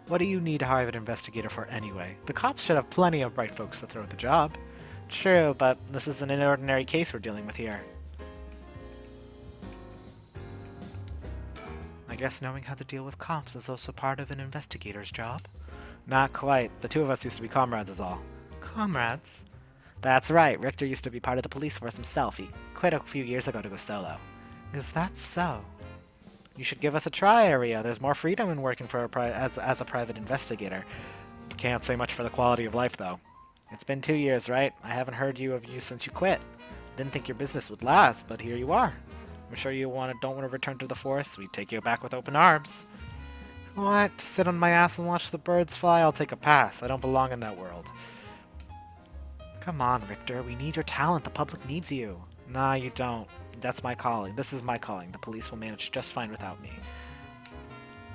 [SPEAKER 1] What do you need a private investigator for anyway? The cops should have plenty of bright folks to throw at the job. True, but this isn't an ordinary case we're dealing with here. I guess knowing how to deal with cops is also part of an investigator's job. Not quite. The two of us used to be comrades is all.
[SPEAKER 2] Comrades?
[SPEAKER 1] That's right. Richter used to be part of the police force himself. He quit a few years ago to go solo.
[SPEAKER 2] Is that so?
[SPEAKER 1] You should give us a try, Aria. There's more freedom in working for as a private investigator. Can't say much for the quality of life, though. It's been 2 years, right? I haven't heard of you since you quit. Didn't think your business would last, but here you are. I'm sure you don't want to return to the force. We'd take you back with open arms. What? To sit on my ass and watch the birds fly? I'll take a pass. I don't belong in that world. Come on, Richter. We need your talent. The public needs you. Nah, you don't. That's my calling. This is my calling. The police will manage just fine without me.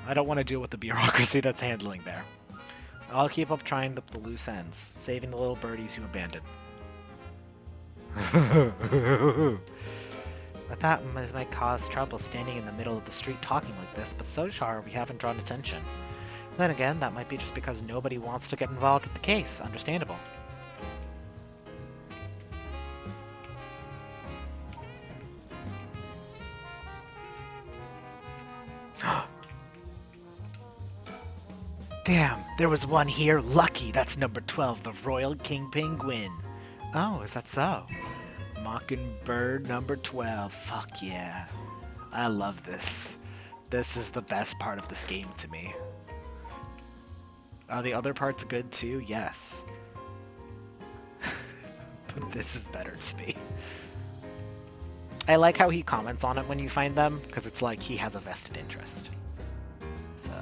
[SPEAKER 1] I don't want to deal with the bureaucracy that's handling there. I'll keep up trying the loose ends, saving the little birdies you abandoned. I thought it might cause trouble standing in the middle of the street talking like this, but so far we haven't drawn attention. Then again, that might be just because nobody wants to get involved with the case. Understandable. Damn, there was one here. Lucky, that's number 12, the Royal King Penguin.
[SPEAKER 2] Oh, is that so?
[SPEAKER 1] Mockingbird number 12. Fuck yeah. I love this. This is the best part of this game to me. Are the other parts good too? Yes. But this is better to me. I like how he comments on it when you find them, because it's like he has a vested interest. So...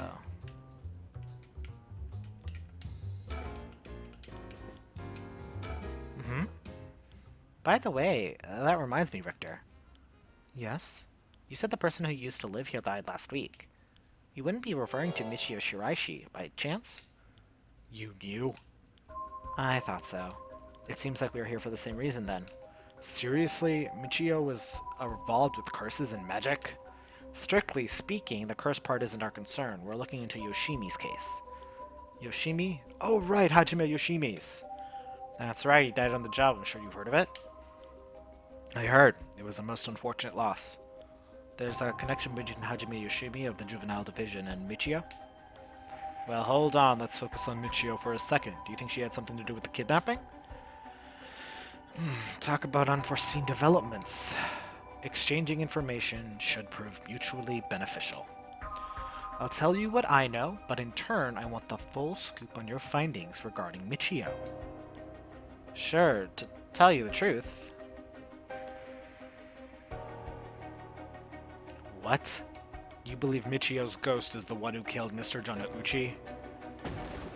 [SPEAKER 1] By the way, that reminds me, Richter.
[SPEAKER 2] Yes?
[SPEAKER 1] You said the person who used to live here died last week. You wouldn't be referring to Michio Shiraishi, by chance?
[SPEAKER 2] You knew?
[SPEAKER 1] I thought so. It seems like we were here for the same reason then.
[SPEAKER 2] Seriously? Michio was involved with curses and magic?
[SPEAKER 1] Strictly speaking, the curse part isn't our concern. We're looking into Yoshimi's case.
[SPEAKER 2] Yoshimi? Oh right, Hajime Yoshimi's.
[SPEAKER 1] That's right, he died on the job. I'm sure you've heard of it.
[SPEAKER 2] I heard. It was a most unfortunate loss.
[SPEAKER 1] There's a connection between Hajime Yoshimi of the Juvenile Division and Michio? Well, hold on. Let's focus on Michio for a second. Do you think she had something to do with the kidnapping?
[SPEAKER 2] Talk about unforeseen developments.
[SPEAKER 1] Exchanging information should prove mutually beneficial. I'll tell you what I know, but in turn, I want the full scoop on your findings regarding Michio. Sure, to tell you the truth. What? You believe Michio's ghost is the one who killed Mr. Jonauchi?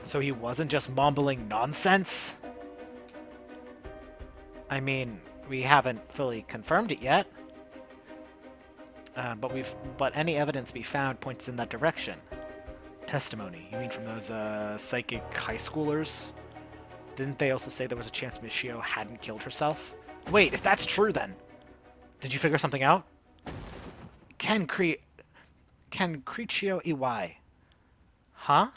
[SPEAKER 1] So he wasn't just mumbling nonsense? I mean, we haven't fully confirmed it yet. But any evidence we found points in that direction. Testimony? You mean from those psychic high schoolers? Didn't they also say there was a chance Michio hadn't killed herself? Wait, if that's true then, did you figure something out? Kenkryo Iwai. Huh?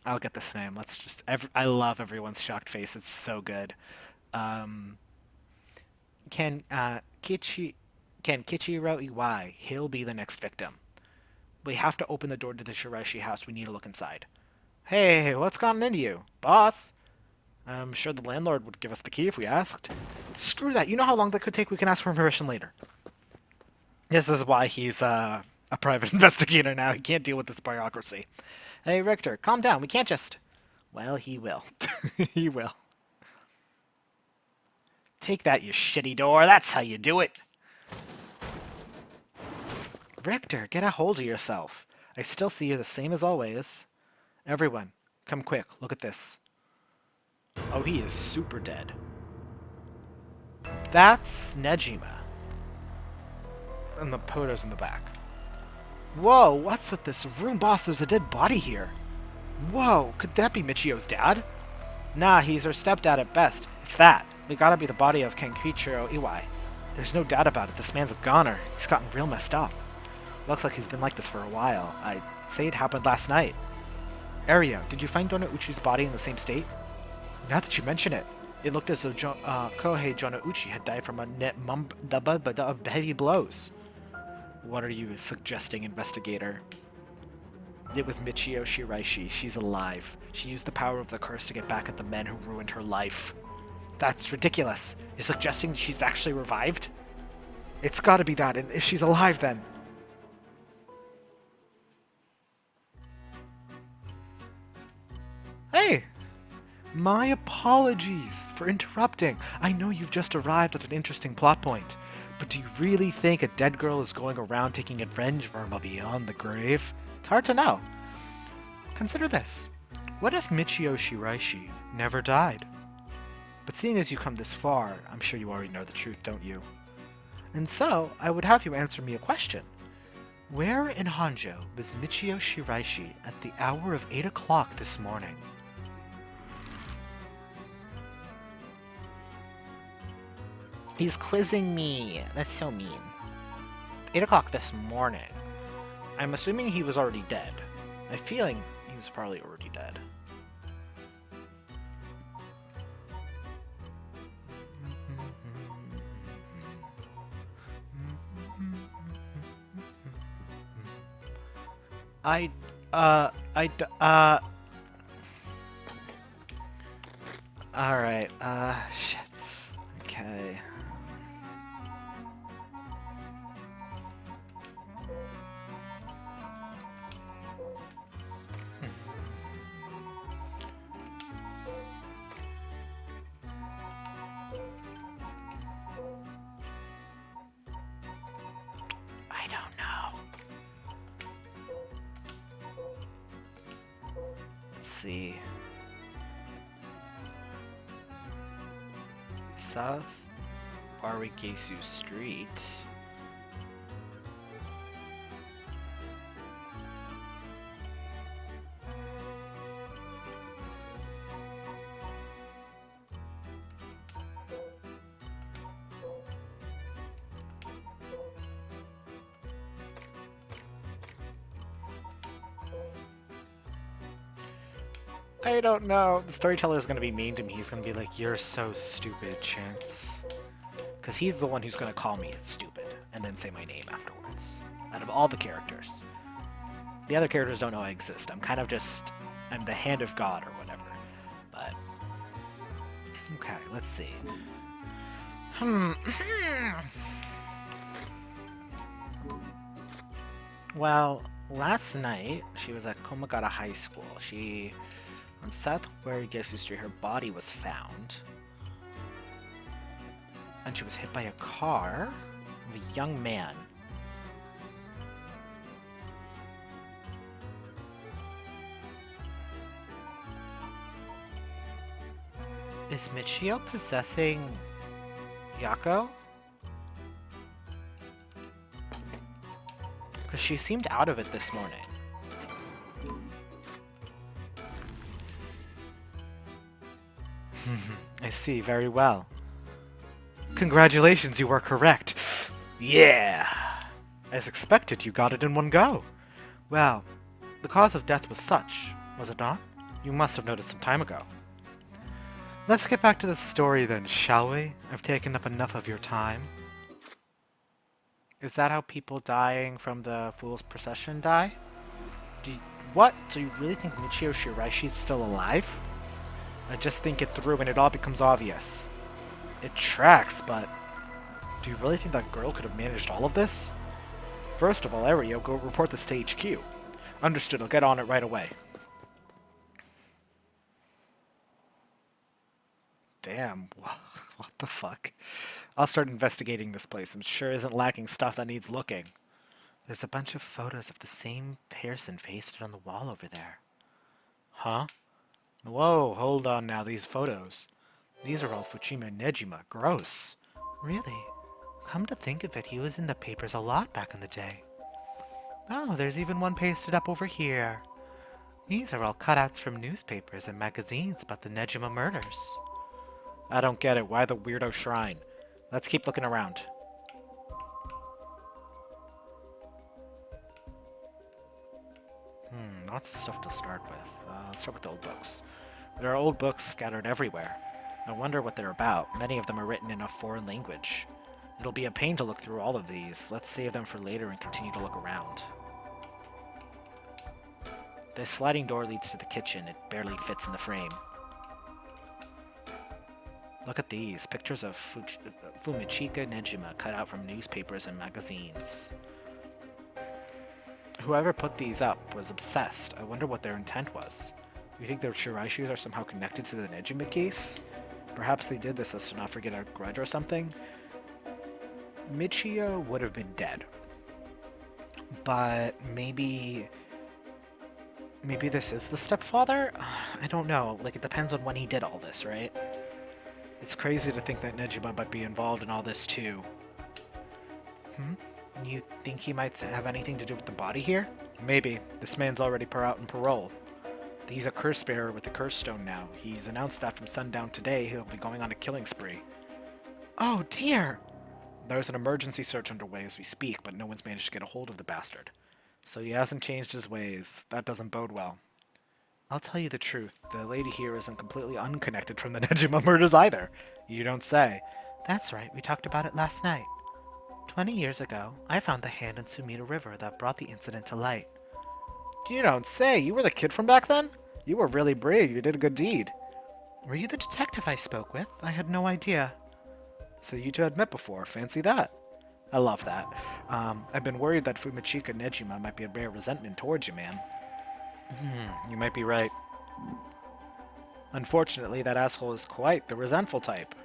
[SPEAKER 1] I'll get this name. Let's just... I love everyone's shocked face. It's so good. Kichiro Iwai. He'll be the next victim. We have to open the door to the Shiraishi house. We need to look inside. Hey, what's gotten into you? Boss? I'm sure the landlord would give us the key if we asked. Screw that. You know how long that could take? We can ask for permission later. This is why he's a private investigator now. He can't deal with this bureaucracy. Hey, Richter, calm down. We can't just... Well, he will. He will. Take that, you shitty door. That's how you do it. Richter, get a hold of yourself. I still see you the same as always. Everyone, come quick. Look at this. Oh, he is super dead. That's Nejima. And the photo's in the back. Whoa, what's with this room? Boss, there's a dead body here. Whoa, could that be Michio's dad? Nah, he's her stepdad at best. If that, it gotta be the body of Kenkichiro Iwai. There's no doubt about it, this man's a goner. He's gotten real messed up. Looks like he's been like this for a while. I'd say it happened last night. Ario, did you find Jonauchi's body in the same state? Now that you mention it, it looked as though Kohei Jonauchi had died from a of heavy blows. What are you suggesting, investigator? It was Michio Shiraishi. She's alive. She used the power of the curse to get back at the men who ruined her life. That's ridiculous. You're suggesting she's actually revived? It's gotta be that, and if she's alive then... Hey! My apologies for interrupting. I know you've just arrived at an interesting plot point, but do you really think a dead girl is going around taking revenge from beyond the grave? It's hard to know. Consider this. What if Michio Shiraishi never died? But seeing as you come this far, I'm sure you already know the truth, don't you? And so, I would have you answer me a question. Where in Honjo was Michio Shiraishi at the hour of 8 o'clock this morning? He's quizzing me. That's so mean. 8 o'clock this morning. I'm assuming he was already dead. I'm feeling he was probably already dead. I, uh, I, d- uh, alright, shit. Okay. I don't know. Let's see. South Arigesu Street. I don't know. The storyteller is going to be mean to me. He's going to be like, "You're so stupid, Chance." Because he's the one who's going to call me stupid and then say my name afterwards. Out of all the characters. The other characters don't know I exist. I'm kind of just... I'm the hand of God or whatever. But... Okay, let's see. Well, last night, she was at Komagata High School. On South Warigesu Street, her body was found. And she was hit by a car of a young man. Is Michio possessing Yako? Because she seemed out of it this morning. I see, very well. Congratulations, you were correct. Yeah! As expected, you got it in one go. Well, the cause of death was such, was it not? You must have noticed some time ago. Let's get back to the story then, shall we? I've taken up enough of your time. Is that how people dying from the Fool's Procession die? What? Do you really think Michio Shiraishi's still alive? I just think it through and it all becomes obvious. It tracks, but... Do you really think that girl could have managed all of this? First of all, Ario, go report this to HQ. Understood, I'll get on it right away. Damn, what the fuck? I'll start investigating this place. I'm sure isn't lacking stuff that needs looking. There's a bunch of photos of the same person pasted on the wall over there. Huh? Whoa, hold on now, these photos. These are all Fuchima Nejima. Gross. Really? Come to think of it, he was in the papers a lot back in the day. Oh, there's even one pasted up over here. These are all cutouts from newspapers and magazines about the Nejima murders. I don't get it. Why the weirdo shrine? Let's keep looking around. Lots of stuff to start with. Let's start with the old books. There are old books scattered everywhere. I wonder what they're about. Many of them are written in a foreign language. It'll be a pain to look through all of these. Let's save them for later and continue to look around. This sliding door leads to the kitchen. It barely fits in the frame. Look at these. Pictures of Fumichika Nejima cut out from newspapers and magazines. Whoever put these up was obsessed. I wonder what their intent was. You think their Shiraishis are somehow connected to the Nejima case? Perhaps they did this as to not forget a grudge or something? Michio would have been dead. But maybe this is the stepfather? I don't know. Like, it depends on when he did all this, right? It's crazy to think that Nejima might be involved in all this too. You think he might have anything to do with the body here? Maybe. This man's already out on parole. He's a curse bearer with the curse stone now. He's announced that from sundown today he'll be going on a killing spree. Oh dear! There's an emergency search underway as we speak, but no one's managed to get a hold of the bastard. So he hasn't changed his ways. That doesn't bode well. I'll tell you the truth. The lady here isn't completely unconnected from the Nejima murders either. You don't say. That's right. We talked about it last night. 20 years ago, I found the hand in Sumida River that brought the incident to light. You don't say. You were the kid from back then? You were really brave. You did a good deed.
[SPEAKER 2] Were you the detective I spoke with? I had no idea.
[SPEAKER 1] So you two had met before. Fancy that. I love that. I've been worried that Fumichika Nejima might be a bear resentment towards you, man. You might be right. Unfortunately, that asshole is quite the resentful type.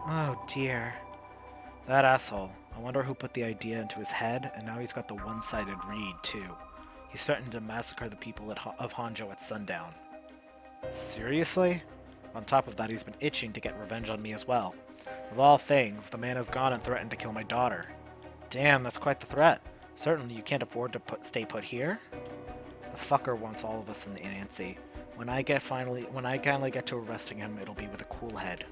[SPEAKER 2] Oh dear.
[SPEAKER 1] That asshole. I wonder who put the idea into his head, and now he's got the one-sided read, too. He's threatened to massacre the people of Honjo at sundown. Seriously? On top of that, he's been itching to get revenge on me as well. Of all things, the man has gone and threatened to kill my daughter. Damn, that's quite the threat. Certainly you can't afford to stay put here. The fucker wants all of us in the antsy. When I finally get to arresting him, it'll be with a cool head.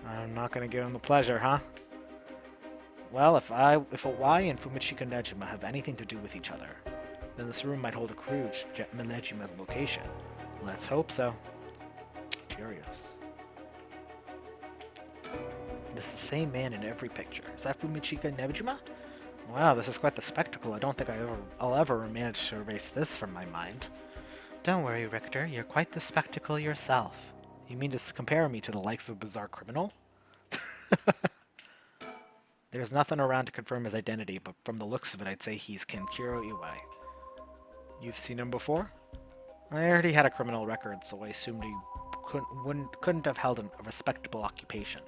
[SPEAKER 1] I'm not gonna give him the pleasure, huh? Well, if Owai and Fumichika Nejima have anything to do with each other, then this room might hold a clue to Nejima's location. Let's hope so. Curious. This is the same man in every picture. Is that Fumichika Nejima? Wow, this is quite the spectacle. I don't think I'll ever manage to erase this from my mind.
[SPEAKER 2] Don't worry, Richter. You're quite the spectacle yourself.
[SPEAKER 1] You mean to compare me to the likes of bizarre criminal? There's nothing around to confirm his identity, but from the looks of it, I'd say he's Kenkiro Iwai. You've seen him before? I already had a criminal record, so I assumed he couldn't have held a respectable occupation.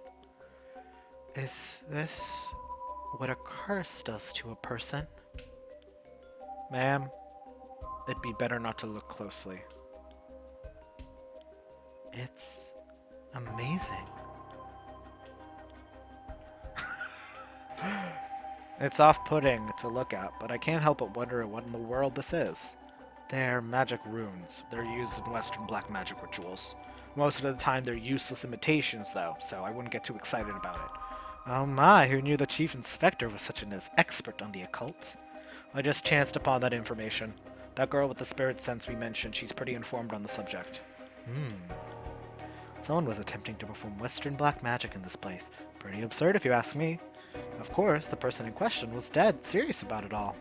[SPEAKER 2] Is this what a curse does to a person?
[SPEAKER 1] Ma'am, it'd be better not to look closely.
[SPEAKER 2] It's amazing.
[SPEAKER 1] It's off-putting to look at, but I can't help but wonder what in the world this is. They're magic runes. They're used in Western black magic rituals. Most of the time they're useless imitations, though, so I wouldn't get too excited about it. Oh my, who knew the Chief Inspector was such an expert on the occult? I just chanced upon that information. That girl with the spirit sense we mentioned, she's pretty informed on the subject. Someone was attempting to perform Western black magic in this place. Pretty absurd if you ask me. Of course, the person in question was dead serious about it all.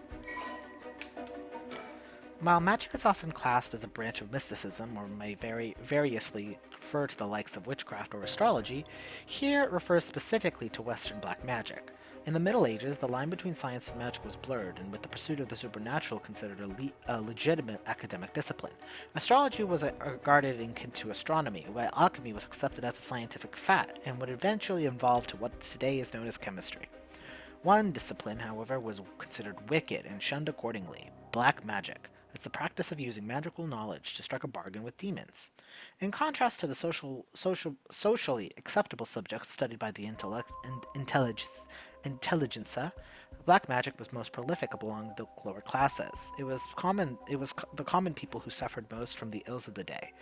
[SPEAKER 1] While magic is often classed as a branch of mysticism, or may variously refer to the likes of witchcraft or astrology, here it refers specifically to Western black magic. In the Middle Ages, the line between science and magic was blurred, and with the pursuit of the supernatural considered a legitimate academic discipline. Astrology was regarded akin to astronomy, while alchemy was accepted as a scientific fact, and would eventually evolve to what today is known as chemistry. One discipline, however, was considered wicked and shunned accordingly: black magic. It's the practice of using magical knowledge to strike a bargain with demons. In contrast to the socially acceptable subjects studied by the intelligentsia, black magic was most prolific among the lower classes. It was the common people who suffered most from the ills of the day: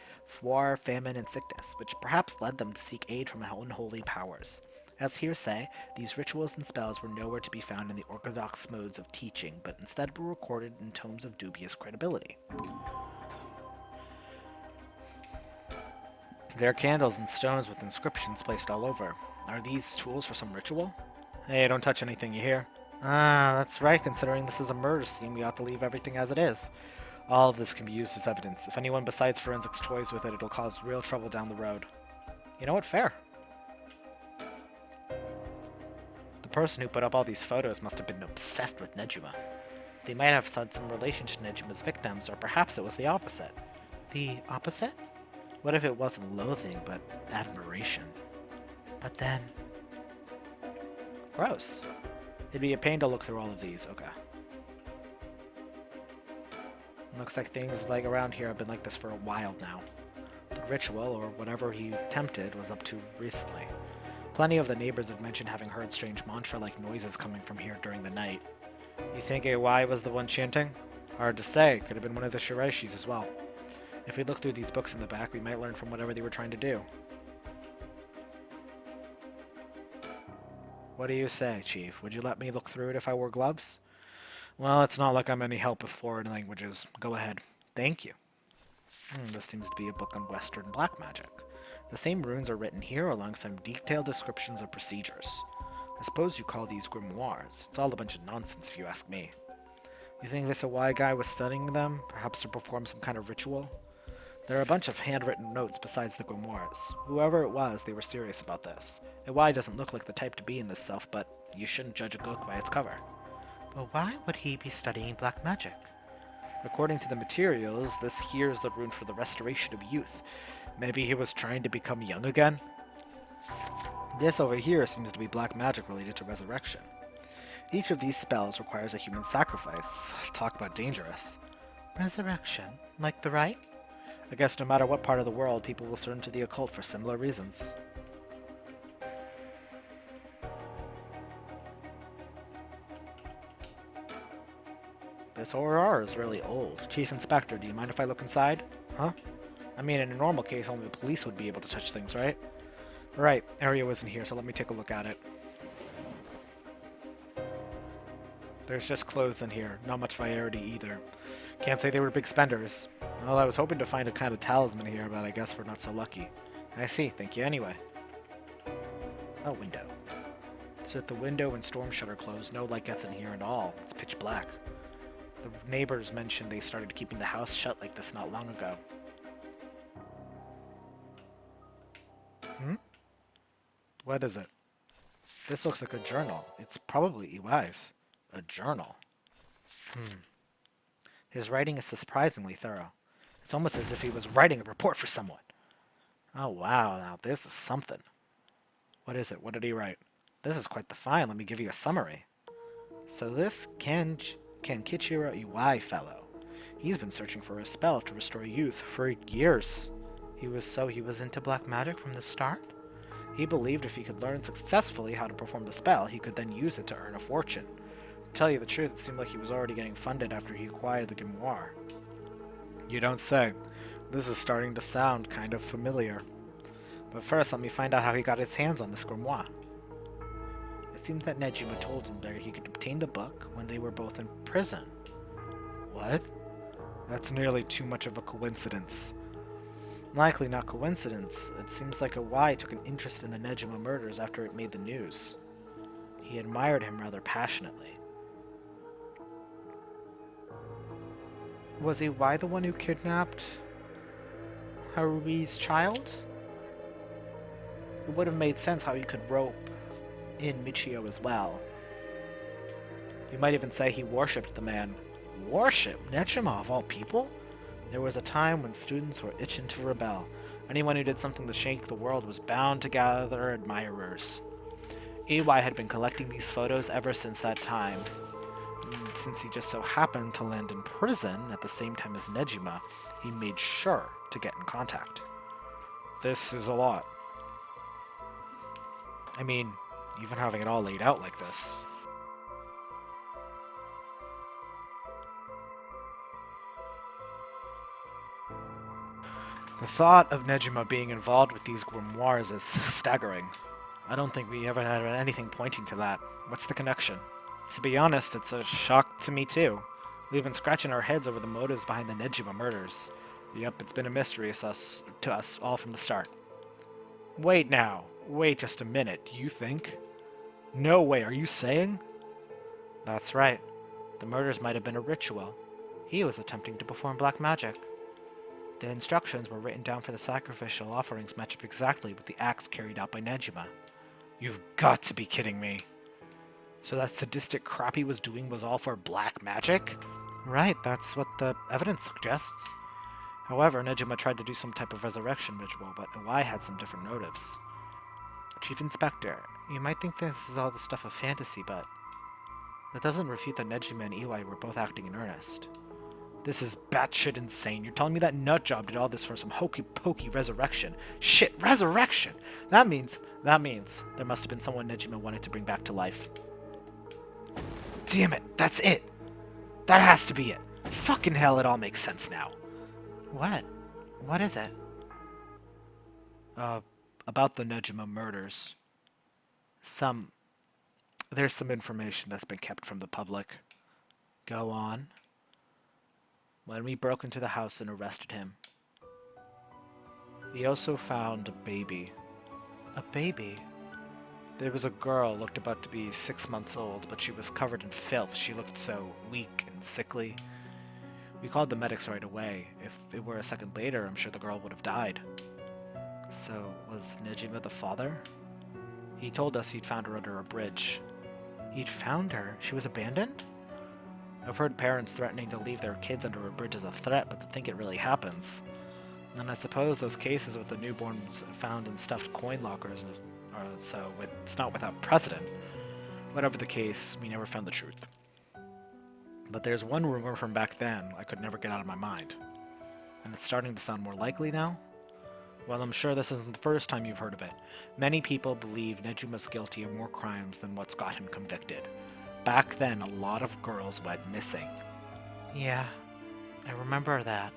[SPEAKER 1] war, famine, and sickness, which perhaps led them to seek aid from unholy powers. As hearsay, these rituals and spells were nowhere to be found in the orthodox modes of teaching, but instead were recorded in tomes of dubious credibility. There are candles and stones with inscriptions placed all over. Are these tools for some ritual? Hey, don't touch anything, you hear? Ah, that's right. Considering this is a murder scene, we ought to leave everything as it is. All of this can be used as evidence. If anyone besides forensics toys with it, it'll cause real trouble down the road. You know what? Fair. The person who put up all these photos must have been obsessed with Nejima. They might have had some relation to Nejima's victims, or perhaps it was the opposite.
[SPEAKER 2] The opposite?
[SPEAKER 1] What if it wasn't loathing, but admiration?
[SPEAKER 2] But then...
[SPEAKER 1] Gross. It'd be a pain to look through all of these. Okay. Looks like things like around here have been like this for a while now. The ritual, or whatever he attempted, was up to recently. Plenty of the neighbors have mentioned having heard strange mantra-like noises coming from here during the night. You think AY was the one chanting? Hard to say. Could have been one of the Shiraishis as well. If we look through these books in the back, we might learn from whatever they were trying to do. What do you say, Chief? Would you let me look through it if I wore gloves? Well, it's not like I'm any help with foreign languages. Go ahead. Thank you. This seems to be a book on Western black magic. The same runes are written here along some detailed descriptions of procedures. I suppose you call these grimoires. It's all a bunch of nonsense if you ask me. You think this Awai guy was studying them, perhaps to perform some kind of ritual? There are a bunch of handwritten notes besides the grimoires. Whoever it was, they were serious about this. Awai doesn't look like the type to be in this self, but you shouldn't judge a book by its cover.
[SPEAKER 2] But why would he be studying black magic?
[SPEAKER 1] According to the materials, this here is the rune for the restoration of youth. Maybe he was trying to become young again? This over here seems to be black magic related to resurrection. Each of these spells requires a human sacrifice. Talk about dangerous.
[SPEAKER 2] Resurrection? Like the rite?
[SPEAKER 1] I guess no matter what part of the world, people will turn to the occult for similar reasons. This ORR is really old. Chief Inspector, do you mind if I look inside? Huh? I mean, in a normal case, only the police would be able to touch things, right? Right, Ario isn't here, so let me take a look at it. There's just clothes in here, not much variety either. Can't say they were big spenders. Well, I was hoping to find a kind of talisman here, but I guess we're not so lucky. I see, thank you anyway. Oh, window. With the window and storm shutter closed, no light gets in here at all. It's pitch black. The neighbors mentioned they started keeping the house shut like this not long ago. What is it? This looks like a journal. It's probably EY's. A journal. His writing is surprisingly thorough. It's almost as if he was writing a report for someone. Oh wow, now this is something. What is it? What did he write? This is quite the find. Let me give you a summary. So this Kichiro Iwai fellow, he's been searching for a spell to restore youth for years.
[SPEAKER 2] He was into black magic from the start?
[SPEAKER 1] He believed if he could learn successfully how to perform the spell, he could then use it to earn a fortune. To tell you the truth, it seemed like he was already getting funded after he acquired the grimoire. You don't say. This is starting to sound kind of familiar. But first, let me find out how he got his hands on this grimoire. It seems that Nejima told him that he could obtain the book when they were both in prison. What? That's nearly too much of a coincidence. Likely not coincidence. It seems like Awai took an interest in the Nejima murders after it made the news. He admired him rather passionately.
[SPEAKER 2] Was Awai the one who kidnapped Harui's child?
[SPEAKER 1] It would have made sense how he could rope in Michio as well. You might even say he worshipped the man. Worship? Nejima of all people? There was a time when students were itching to rebel. Anyone who did something to shake the world was bound to gather admirers. EY had been collecting these photos ever since that time. And since he just so happened to land in prison at the same time as Nejima, he made sure to get in contact. This is a lot. I mean, even having it all laid out like this. The thought of Nejima being involved with these grimoires is staggering. I don't think we ever had anything pointing to that. What's the connection? To be honest, it's a shock to me too. We've been scratching our heads over the motives behind the Nejima murders. Yep, it's been a mystery to us all from the start. Wait now. Wait just a minute. Do you think? No way, are you saying? That's right. The murders might have been a ritual. He was attempting to perform black magic. The instructions were written down for the sacrificial offerings match up exactly with the acts carried out by Nejima. You've got to be kidding me. So that sadistic crap he was doing was all for black magic? Right, that's what the evidence suggests. However, Nejima tried to do some type of resurrection ritual, but Iwai had some different motives. Chief Inspector, you might think this is all the stuff of fantasy, but that doesn't refute that Nejima and Iwai were both acting in earnest. This is batshit insane. You're telling me that nutjob did all this for some hokey-pokey resurrection. Shit, resurrection! That means there must have been someone Nejima wanted to bring back to life. Damn it, that's it! That has to be it! Fucking hell, it all makes sense now.
[SPEAKER 2] What? What is it?
[SPEAKER 1] About the Nejima murders. There's some information that's been kept from the public. Go on. When we broke into the house and arrested him, we also found a baby.
[SPEAKER 2] A baby?
[SPEAKER 1] There was a girl, looked about to be 6 months old, but she was covered in filth. She looked so weak and sickly. We called the medics right away. If it were a second later, I'm sure the girl would have died. So, was Nejima the father? He told us he'd found her under a bridge. He'd found her? She was abandoned? I've heard parents threatening to leave their kids under a bridge as a threat, but to think it really happens. And I suppose those cases with the newborns found in stuffed coin lockers are so it's not without precedent. Whatever the case, we never found the truth. But there's one rumor from back then I could never get out of my mind. And it's starting to sound more likely now? Well, I'm sure this isn't the first time you've heard of it. Many people believe Nejuma's guilty of more crimes than what's got him convicted. Back then, a lot of girls went missing.
[SPEAKER 2] Yeah, I remember that.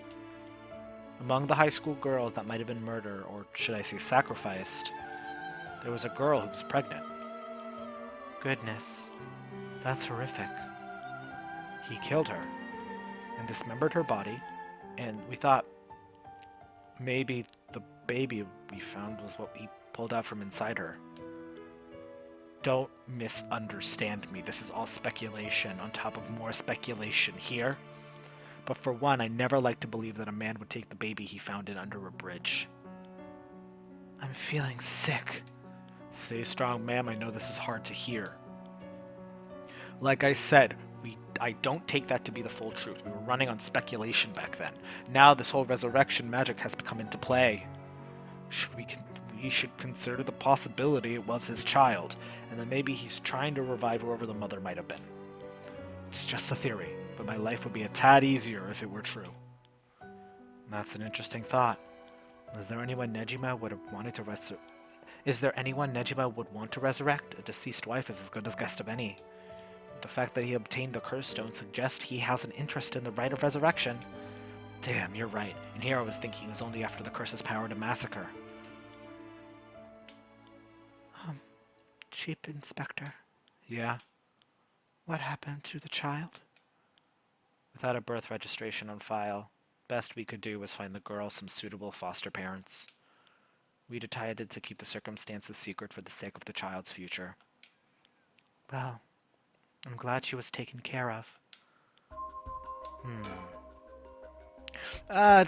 [SPEAKER 1] Among the high school girls that might have been murdered, or should I say sacrificed, there was a girl who was pregnant.
[SPEAKER 2] Goodness, that's horrific.
[SPEAKER 1] He killed her and dismembered her body, and we thought maybe the baby we found was what he pulled out from inside her. Don't misunderstand me. This is all speculation on top of more speculation here. But for one, I never like to believe that a man would take the baby he found in under a bridge.
[SPEAKER 2] I'm feeling sick.
[SPEAKER 1] Stay strong, ma'am. I know this is hard to hear. Like I said, I don't take that to be the full truth. We were running on speculation back then. Now this whole resurrection magic has come into play. We should consider the possibility it was his child, and that maybe he's trying to revive whoever the mother might have been. It's just a theory, but my life would be a tad easier if it were true. That's an interesting thought. Is there anyone Nejima would have wanted to resurrect? Is there anyone Nejima would want to resurrect? A deceased wife is as good as guest of any. The fact that he obtained the curse stone suggests he has an interest in the Rite of Resurrection. Damn, you're right. And here I was thinking he was only after the curse's power to massacre.
[SPEAKER 2] Chief Inspector,
[SPEAKER 1] Yeah?
[SPEAKER 2] what happened to the child?
[SPEAKER 1] Without a birth registration on file, best we could do was find the girl some suitable foster parents. We decided to keep the circumstances secret for the sake of the child's future.
[SPEAKER 2] Well, I'm glad she was taken care of.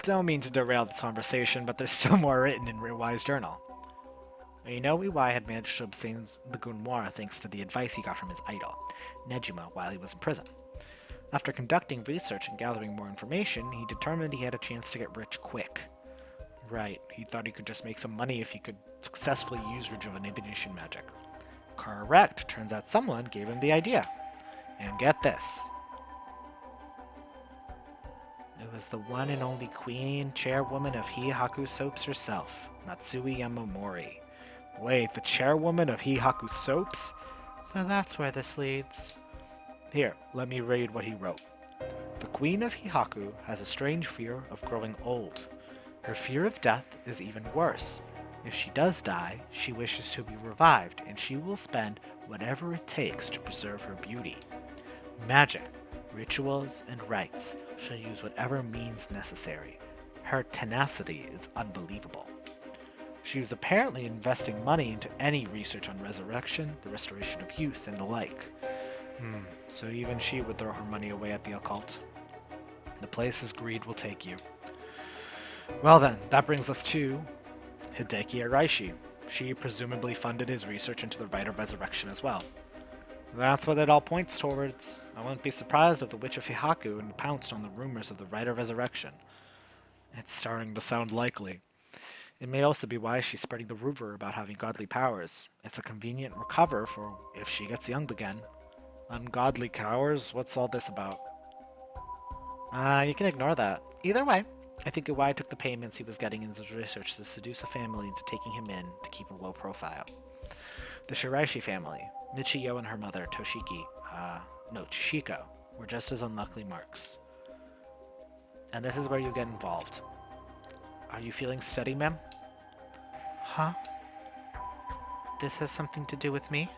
[SPEAKER 1] Don't mean to derail this conversation, but there's still more written in Wise Journal. You know, Iwai had managed to obtain the Gunwara thanks to the advice he got from his idol, Nejima, while he was in prison. After conducting research and gathering more information, he determined he had a chance to get rich quick. Right, he thought he could just make some money if he could successfully use rejuvenation magic. Correct, turns out someone gave him the idea. And get this. It was the one and only queen chairwoman of Hihaku Soaps herself, Matsui Yamamori. Wait, the chairwoman of Hihaku Soaps?
[SPEAKER 2] So that's where this leads.
[SPEAKER 1] Here, let me read what he wrote. The queen of Hihaku has a strange fear of growing old. Her fear of death is even worse. If she does die, she wishes to be revived, and she will spend whatever it takes to preserve her beauty. Magic, rituals, and rites she'll use whatever means necessary. Her tenacity is unbelievable. She was apparently investing money into any research on resurrection, the restoration of youth, and the like. So even she would throw her money away at the occult. The places greed will take you. Well then, that brings us to Hideki Araishi. She presumably funded his research into the Rite of Resurrection as well. That's what it all points towards. I wouldn't be surprised if the Witch of Hihaku had pounced on the rumors of the Rite of Resurrection. It's starting to sound likely. It may also be why she's spreading the rumor about having godly powers. It's a convenient recover for if she gets young again. Ungodly powers? What's all this about? You can ignore that. Either way, I think Iwai took the payments he was getting in his research to seduce a family into taking him in to keep a low profile. The Shiraishi family, Michiyo and her mother, Chishiko, were just as unlucky marks. And this is where you get involved. Are you feeling steady, ma'am?
[SPEAKER 2] Huh? This has something to do with me?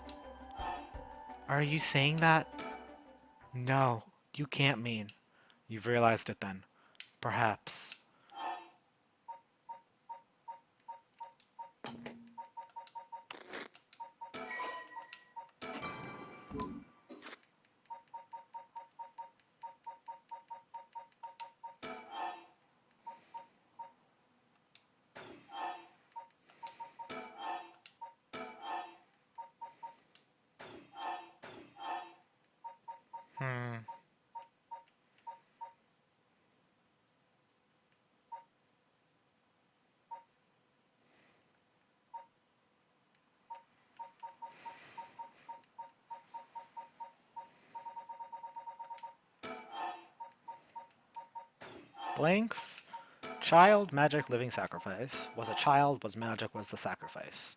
[SPEAKER 2] Are you saying that?
[SPEAKER 1] No, you can't mean. You've realized it then. Perhaps. Blanks. Child, magic, living, sacrifice. Was a child, was magic, was the sacrifice.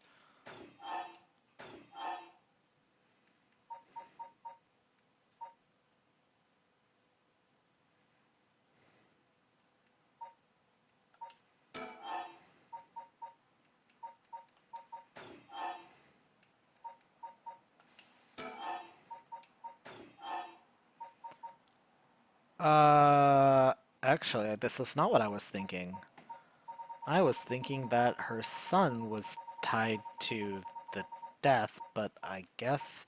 [SPEAKER 1] Uh, actually, this is not what I was thinking. I was thinking that her son was tied to the death, but I guess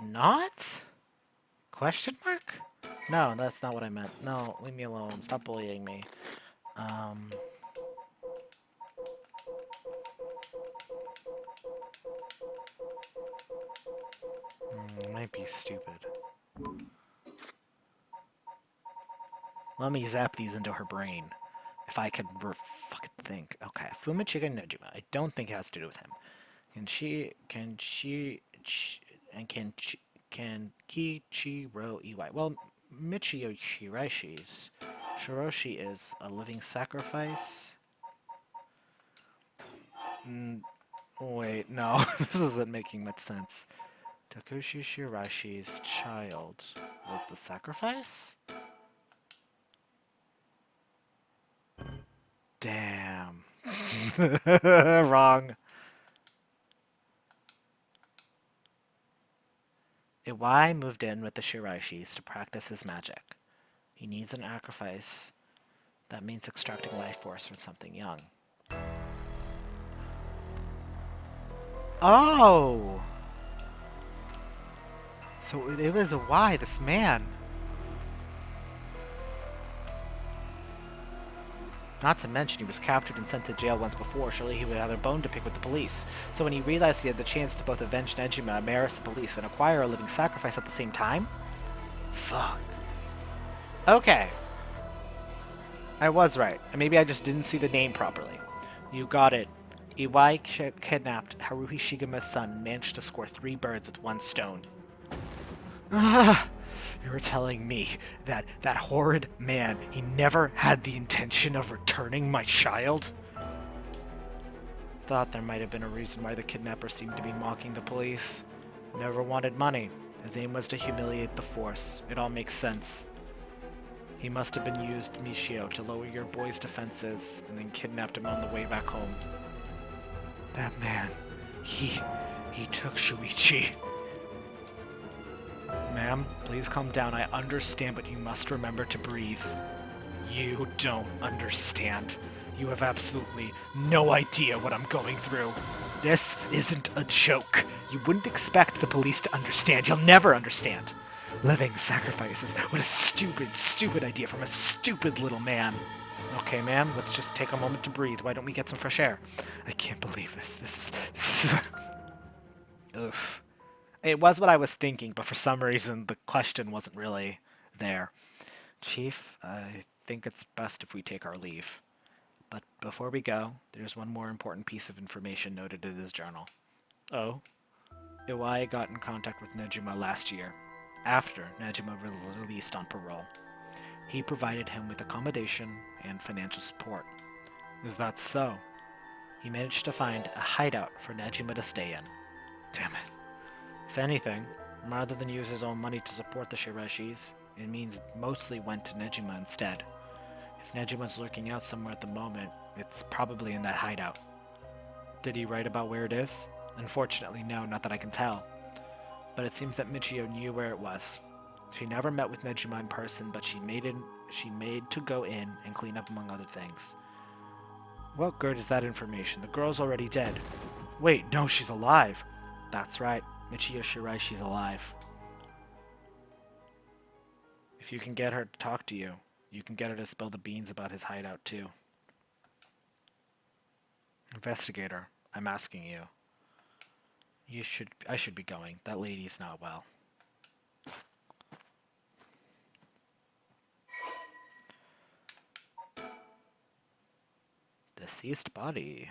[SPEAKER 1] not? Question mark? No, that's not what I meant. No, leave me alone. Stop bullying me. Um, it might be stupid. Let me zap these into her brain. If I could fucking think. Okay, Fumichiga Nejima. I don't think it has to do with him. Can Kichiro Iwai. Well, Michio Shiraishi's. Shiroshi is a living sacrifice. Mm, wait, no, this isn't making much sense. Takushi Shiraishi's child was the sacrifice? Damn. Wrong. Iwai moved in with the Shiraishis to practice his magic. He needs an sacrifice. That means extracting life force from something young. Oh! So it was Iwai, this man. Not to mention he was captured and sent to jail once before. Surely he would have a bone to pick with the police. So when he realized he had the chance to both avenge Nejima, embarrass the police, and acquire a living sacrifice at the same time? Fuck. Okay. I was right. Maybe I just didn't see the name properly. You got it. Iwai kidnapped Haruhi Shigema's son and managed to score 3 birds with 1 stone. Ah, you're telling me that that horrid man, he never had the intention of returning my child? Thought there might have been a reason why the kidnapper seemed to be mocking the police. Never wanted money. His aim was to humiliate the force. It all makes sense. He must have been used, Michio, to lower your boy's defenses, and then kidnapped him on the way back home. That man, he took Shuichi. Ma'am, please calm down. I understand, but you must remember to breathe. You don't understand. You have absolutely no idea what I'm going through. This isn't a joke. You wouldn't expect the police to understand. You'll never understand. Living sacrifices. What a stupid, stupid idea from a stupid little man. Okay, ma'am, let's just take a moment to breathe. Why don't we get some fresh air? I can't believe this. This is... Oof. It was what I was thinking, but for some reason the question wasn't really there. Chief, I think it's best if we take our leave. But before we go, there's one more important piece of information noted in his journal. Oh? Iwai got in contact with Nejima last year, after Nejima was released on parole. He provided him with accommodation and financial support. Is that so? He managed to find a hideout for Nejima to stay in. Damn it. If anything, rather than use his own money to support the Shirashis, it means it mostly went to Nejima instead. If Nejima's lurking out somewhere at the moment, it's probably in that hideout. Did he write about where it is? Unfortunately, no, not that I can tell. But it seems that Michio knew where it was. She never met with Nejima in person, but she made to go in and clean up among other things. What good is that information? The girl's already dead. Wait, no, she's alive. That's right. Michio Shirai, she's alive. If you can get her to talk to you, you can get her to spill the beans about his hideout too. Investigator, I'm asking you. I should be going. That lady's not well. Deceased body.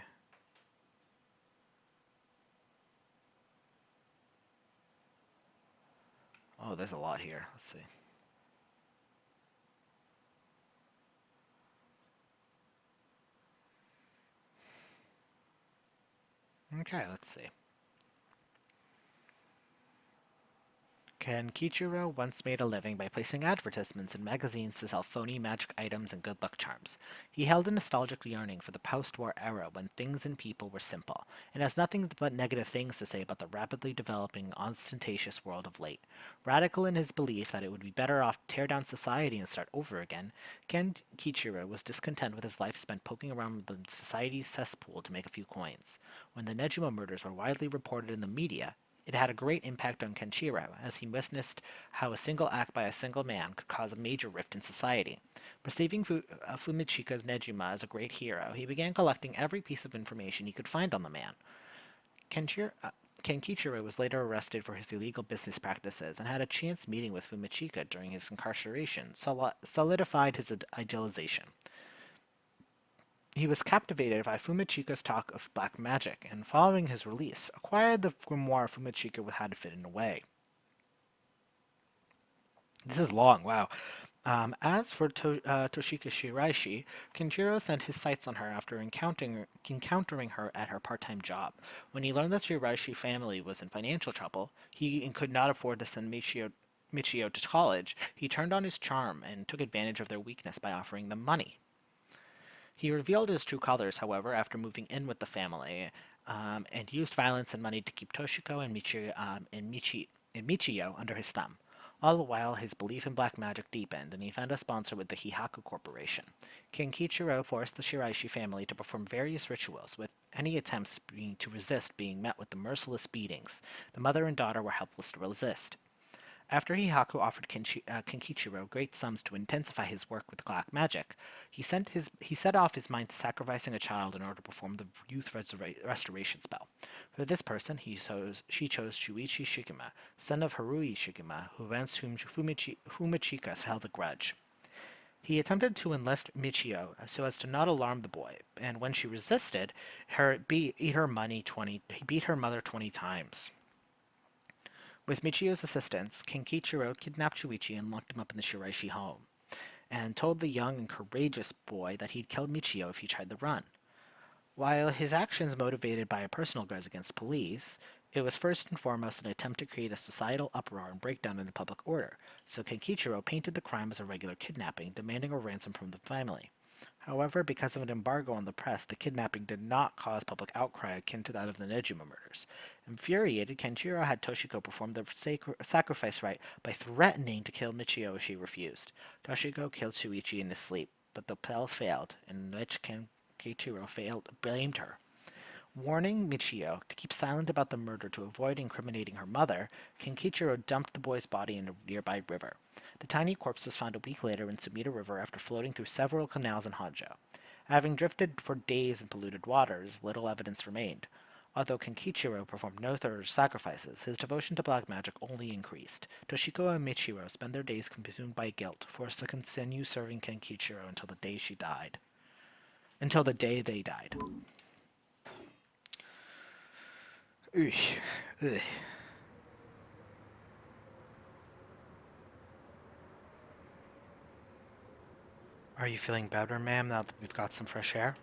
[SPEAKER 1] Oh, there's a lot here. Let's see. Okay, let's see. Kenkichiro once made a living by placing advertisements in magazines to sell phony magic items and good luck charms. He held a nostalgic yearning for the post-war era when things and people were simple, and has nothing but negative things to say about the rapidly developing, ostentatious world of late. Radical in his belief that it would be better off to tear down society and start over again, Kenkichiro was discontent with his life spent poking around the society's cesspool to make a few coins. When the Nejima murders were widely reported in the media, it had a great impact on Kenshiro, as he witnessed how a single act by a single man could cause a major rift in society. Perceiving Fumichika's Nejima as a great hero, he began collecting every piece of information he could find on the man. Kenkichiro was later arrested for his illegal business practices and had a chance meeting with Fumichika during his incarceration, solidified his idealization. He was captivated by Fumichika's talk of black magic, and following his release, acquired the grimoire Fumichika had hidden away. This is long, wow. As for Toshika Shiraishi, Kenjiro sent his sights on her after encountering her at her part-time job. When he learned that Shiraishi family was in financial trouble, he could not afford to send Michio to college. He turned on his charm and took advantage of their weakness by offering them money. He revealed his true colors, however, after moving in with the family, and used violence and money to keep Toshiko and Michio under his thumb. All the while, his belief in black magic deepened, and he found a sponsor with the Hihaku Corporation. King Kichiro forced the Shiraishi family to perform various rituals, with any attempts to resist being met with the merciless beatings. The mother and daughter were helpless to resist. After Hihaku offered Kenkichiro great sums to intensify his work with black magic, he set off his mind to sacrificing a child in order to perform the youth restoration spell. For this person, she chose Shuichi Shikima, son of Harui Shikima, who against whom Fumichika held a grudge. He attempted to enlist Michio so as to not alarm the boy, and when she resisted, he beat her mother 20 times. With Michio's assistance, Kenkichiro kidnapped Shuichi and locked him up in the Shiraishi home, and told the young and courageous boy that he'd kill Michio if he tried to run. While his actions motivated by a personal grudge against police, it was first and foremost an attempt to create a societal uproar and breakdown in the public order, so Kenkichiro painted the crime as a regular kidnapping, demanding a ransom from the family. However, because of an embargo on the press, the kidnapping did not cause public outcry akin to that of the Nejima murders. Infuriated, Kenshiro had Toshiko perform the sacrifice rite by threatening to kill Michio if she refused. Toshiko killed Shuichi in his sleep, but the spells failed, in which Kenshiro blamed her. Warning Michio to keep silent about the murder to avoid incriminating her mother, Kenkichiro dumped the boy's body in a nearby river. The tiny corpse was found a week later in Sumida River after floating through several canals in Honjo. Having drifted for days in polluted waters, little evidence remained. Although Kenkichiro performed no thorough sacrifices, his devotion to black magic only increased. Toshiko and Michiro spent their days consumed by guilt, forced to continue serving Kenkichiro until the day she died. Until the day they died. Ugh. Ugh. Are you feeling better, ma'am, now that we've got some fresh air?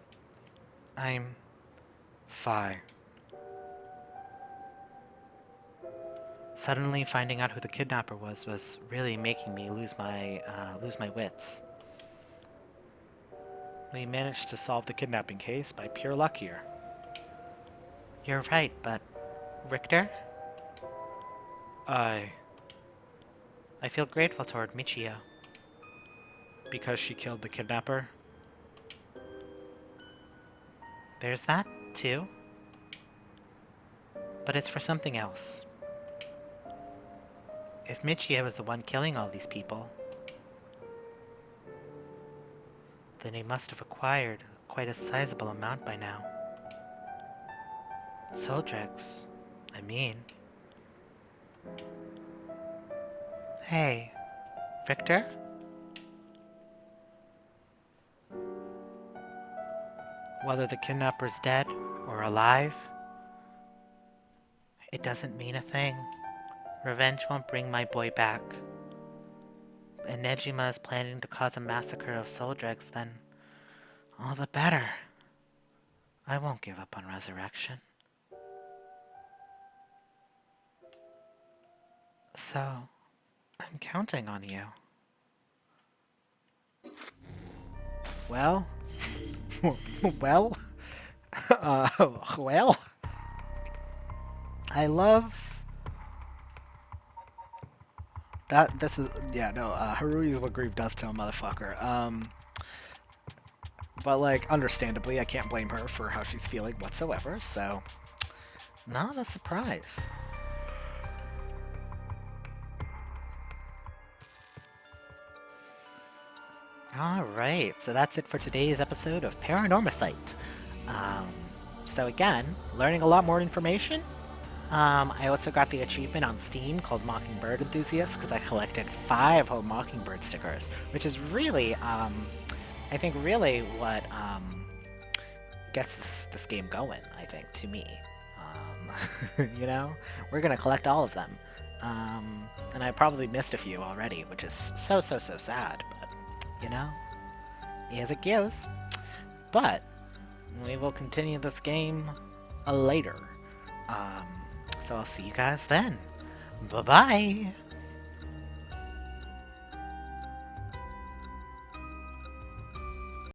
[SPEAKER 1] I'm fine. Suddenly finding out who the kidnapper was really making me lose my wits. We managed to solve the kidnapping case by pure luck here. You're right, but Richter? I I feel grateful toward Michio. Because she killed the kidnapper? There's that, too. But it's for something else. If Michio is the one killing all these people, then he must have acquired quite a sizable amount by now. Soldrex, I mean. Hey, Victor? Whether the kidnapper's dead or alive, it doesn't mean a thing. Revenge won't bring my boy back. And Nejima is planning to cause a massacre of Soldrex, then all the better. I won't give up on Resurrection.
[SPEAKER 2] So, I'm counting on you.
[SPEAKER 1] Well, well, uh, well, I love that. This is yeah, no. Harui is what grief does to a motherfucker. But like, understandably, I can't blame her for how she's feeling whatsoever. So, not a surprise. All right, so that's it for today's episode of Paranormasight. Um, so again, learning a lot more information. I also got the achievement on Steam called Mockingbird Enthusiast because I collected 5 whole Mockingbird stickers, which is really, I think, really what gets this game going. I think to me, you know, we're gonna collect all of them, and I probably missed a few already, which is so sad. But you know, as it goes. But we will continue this game later. So I'll see you guys then. Bye bye.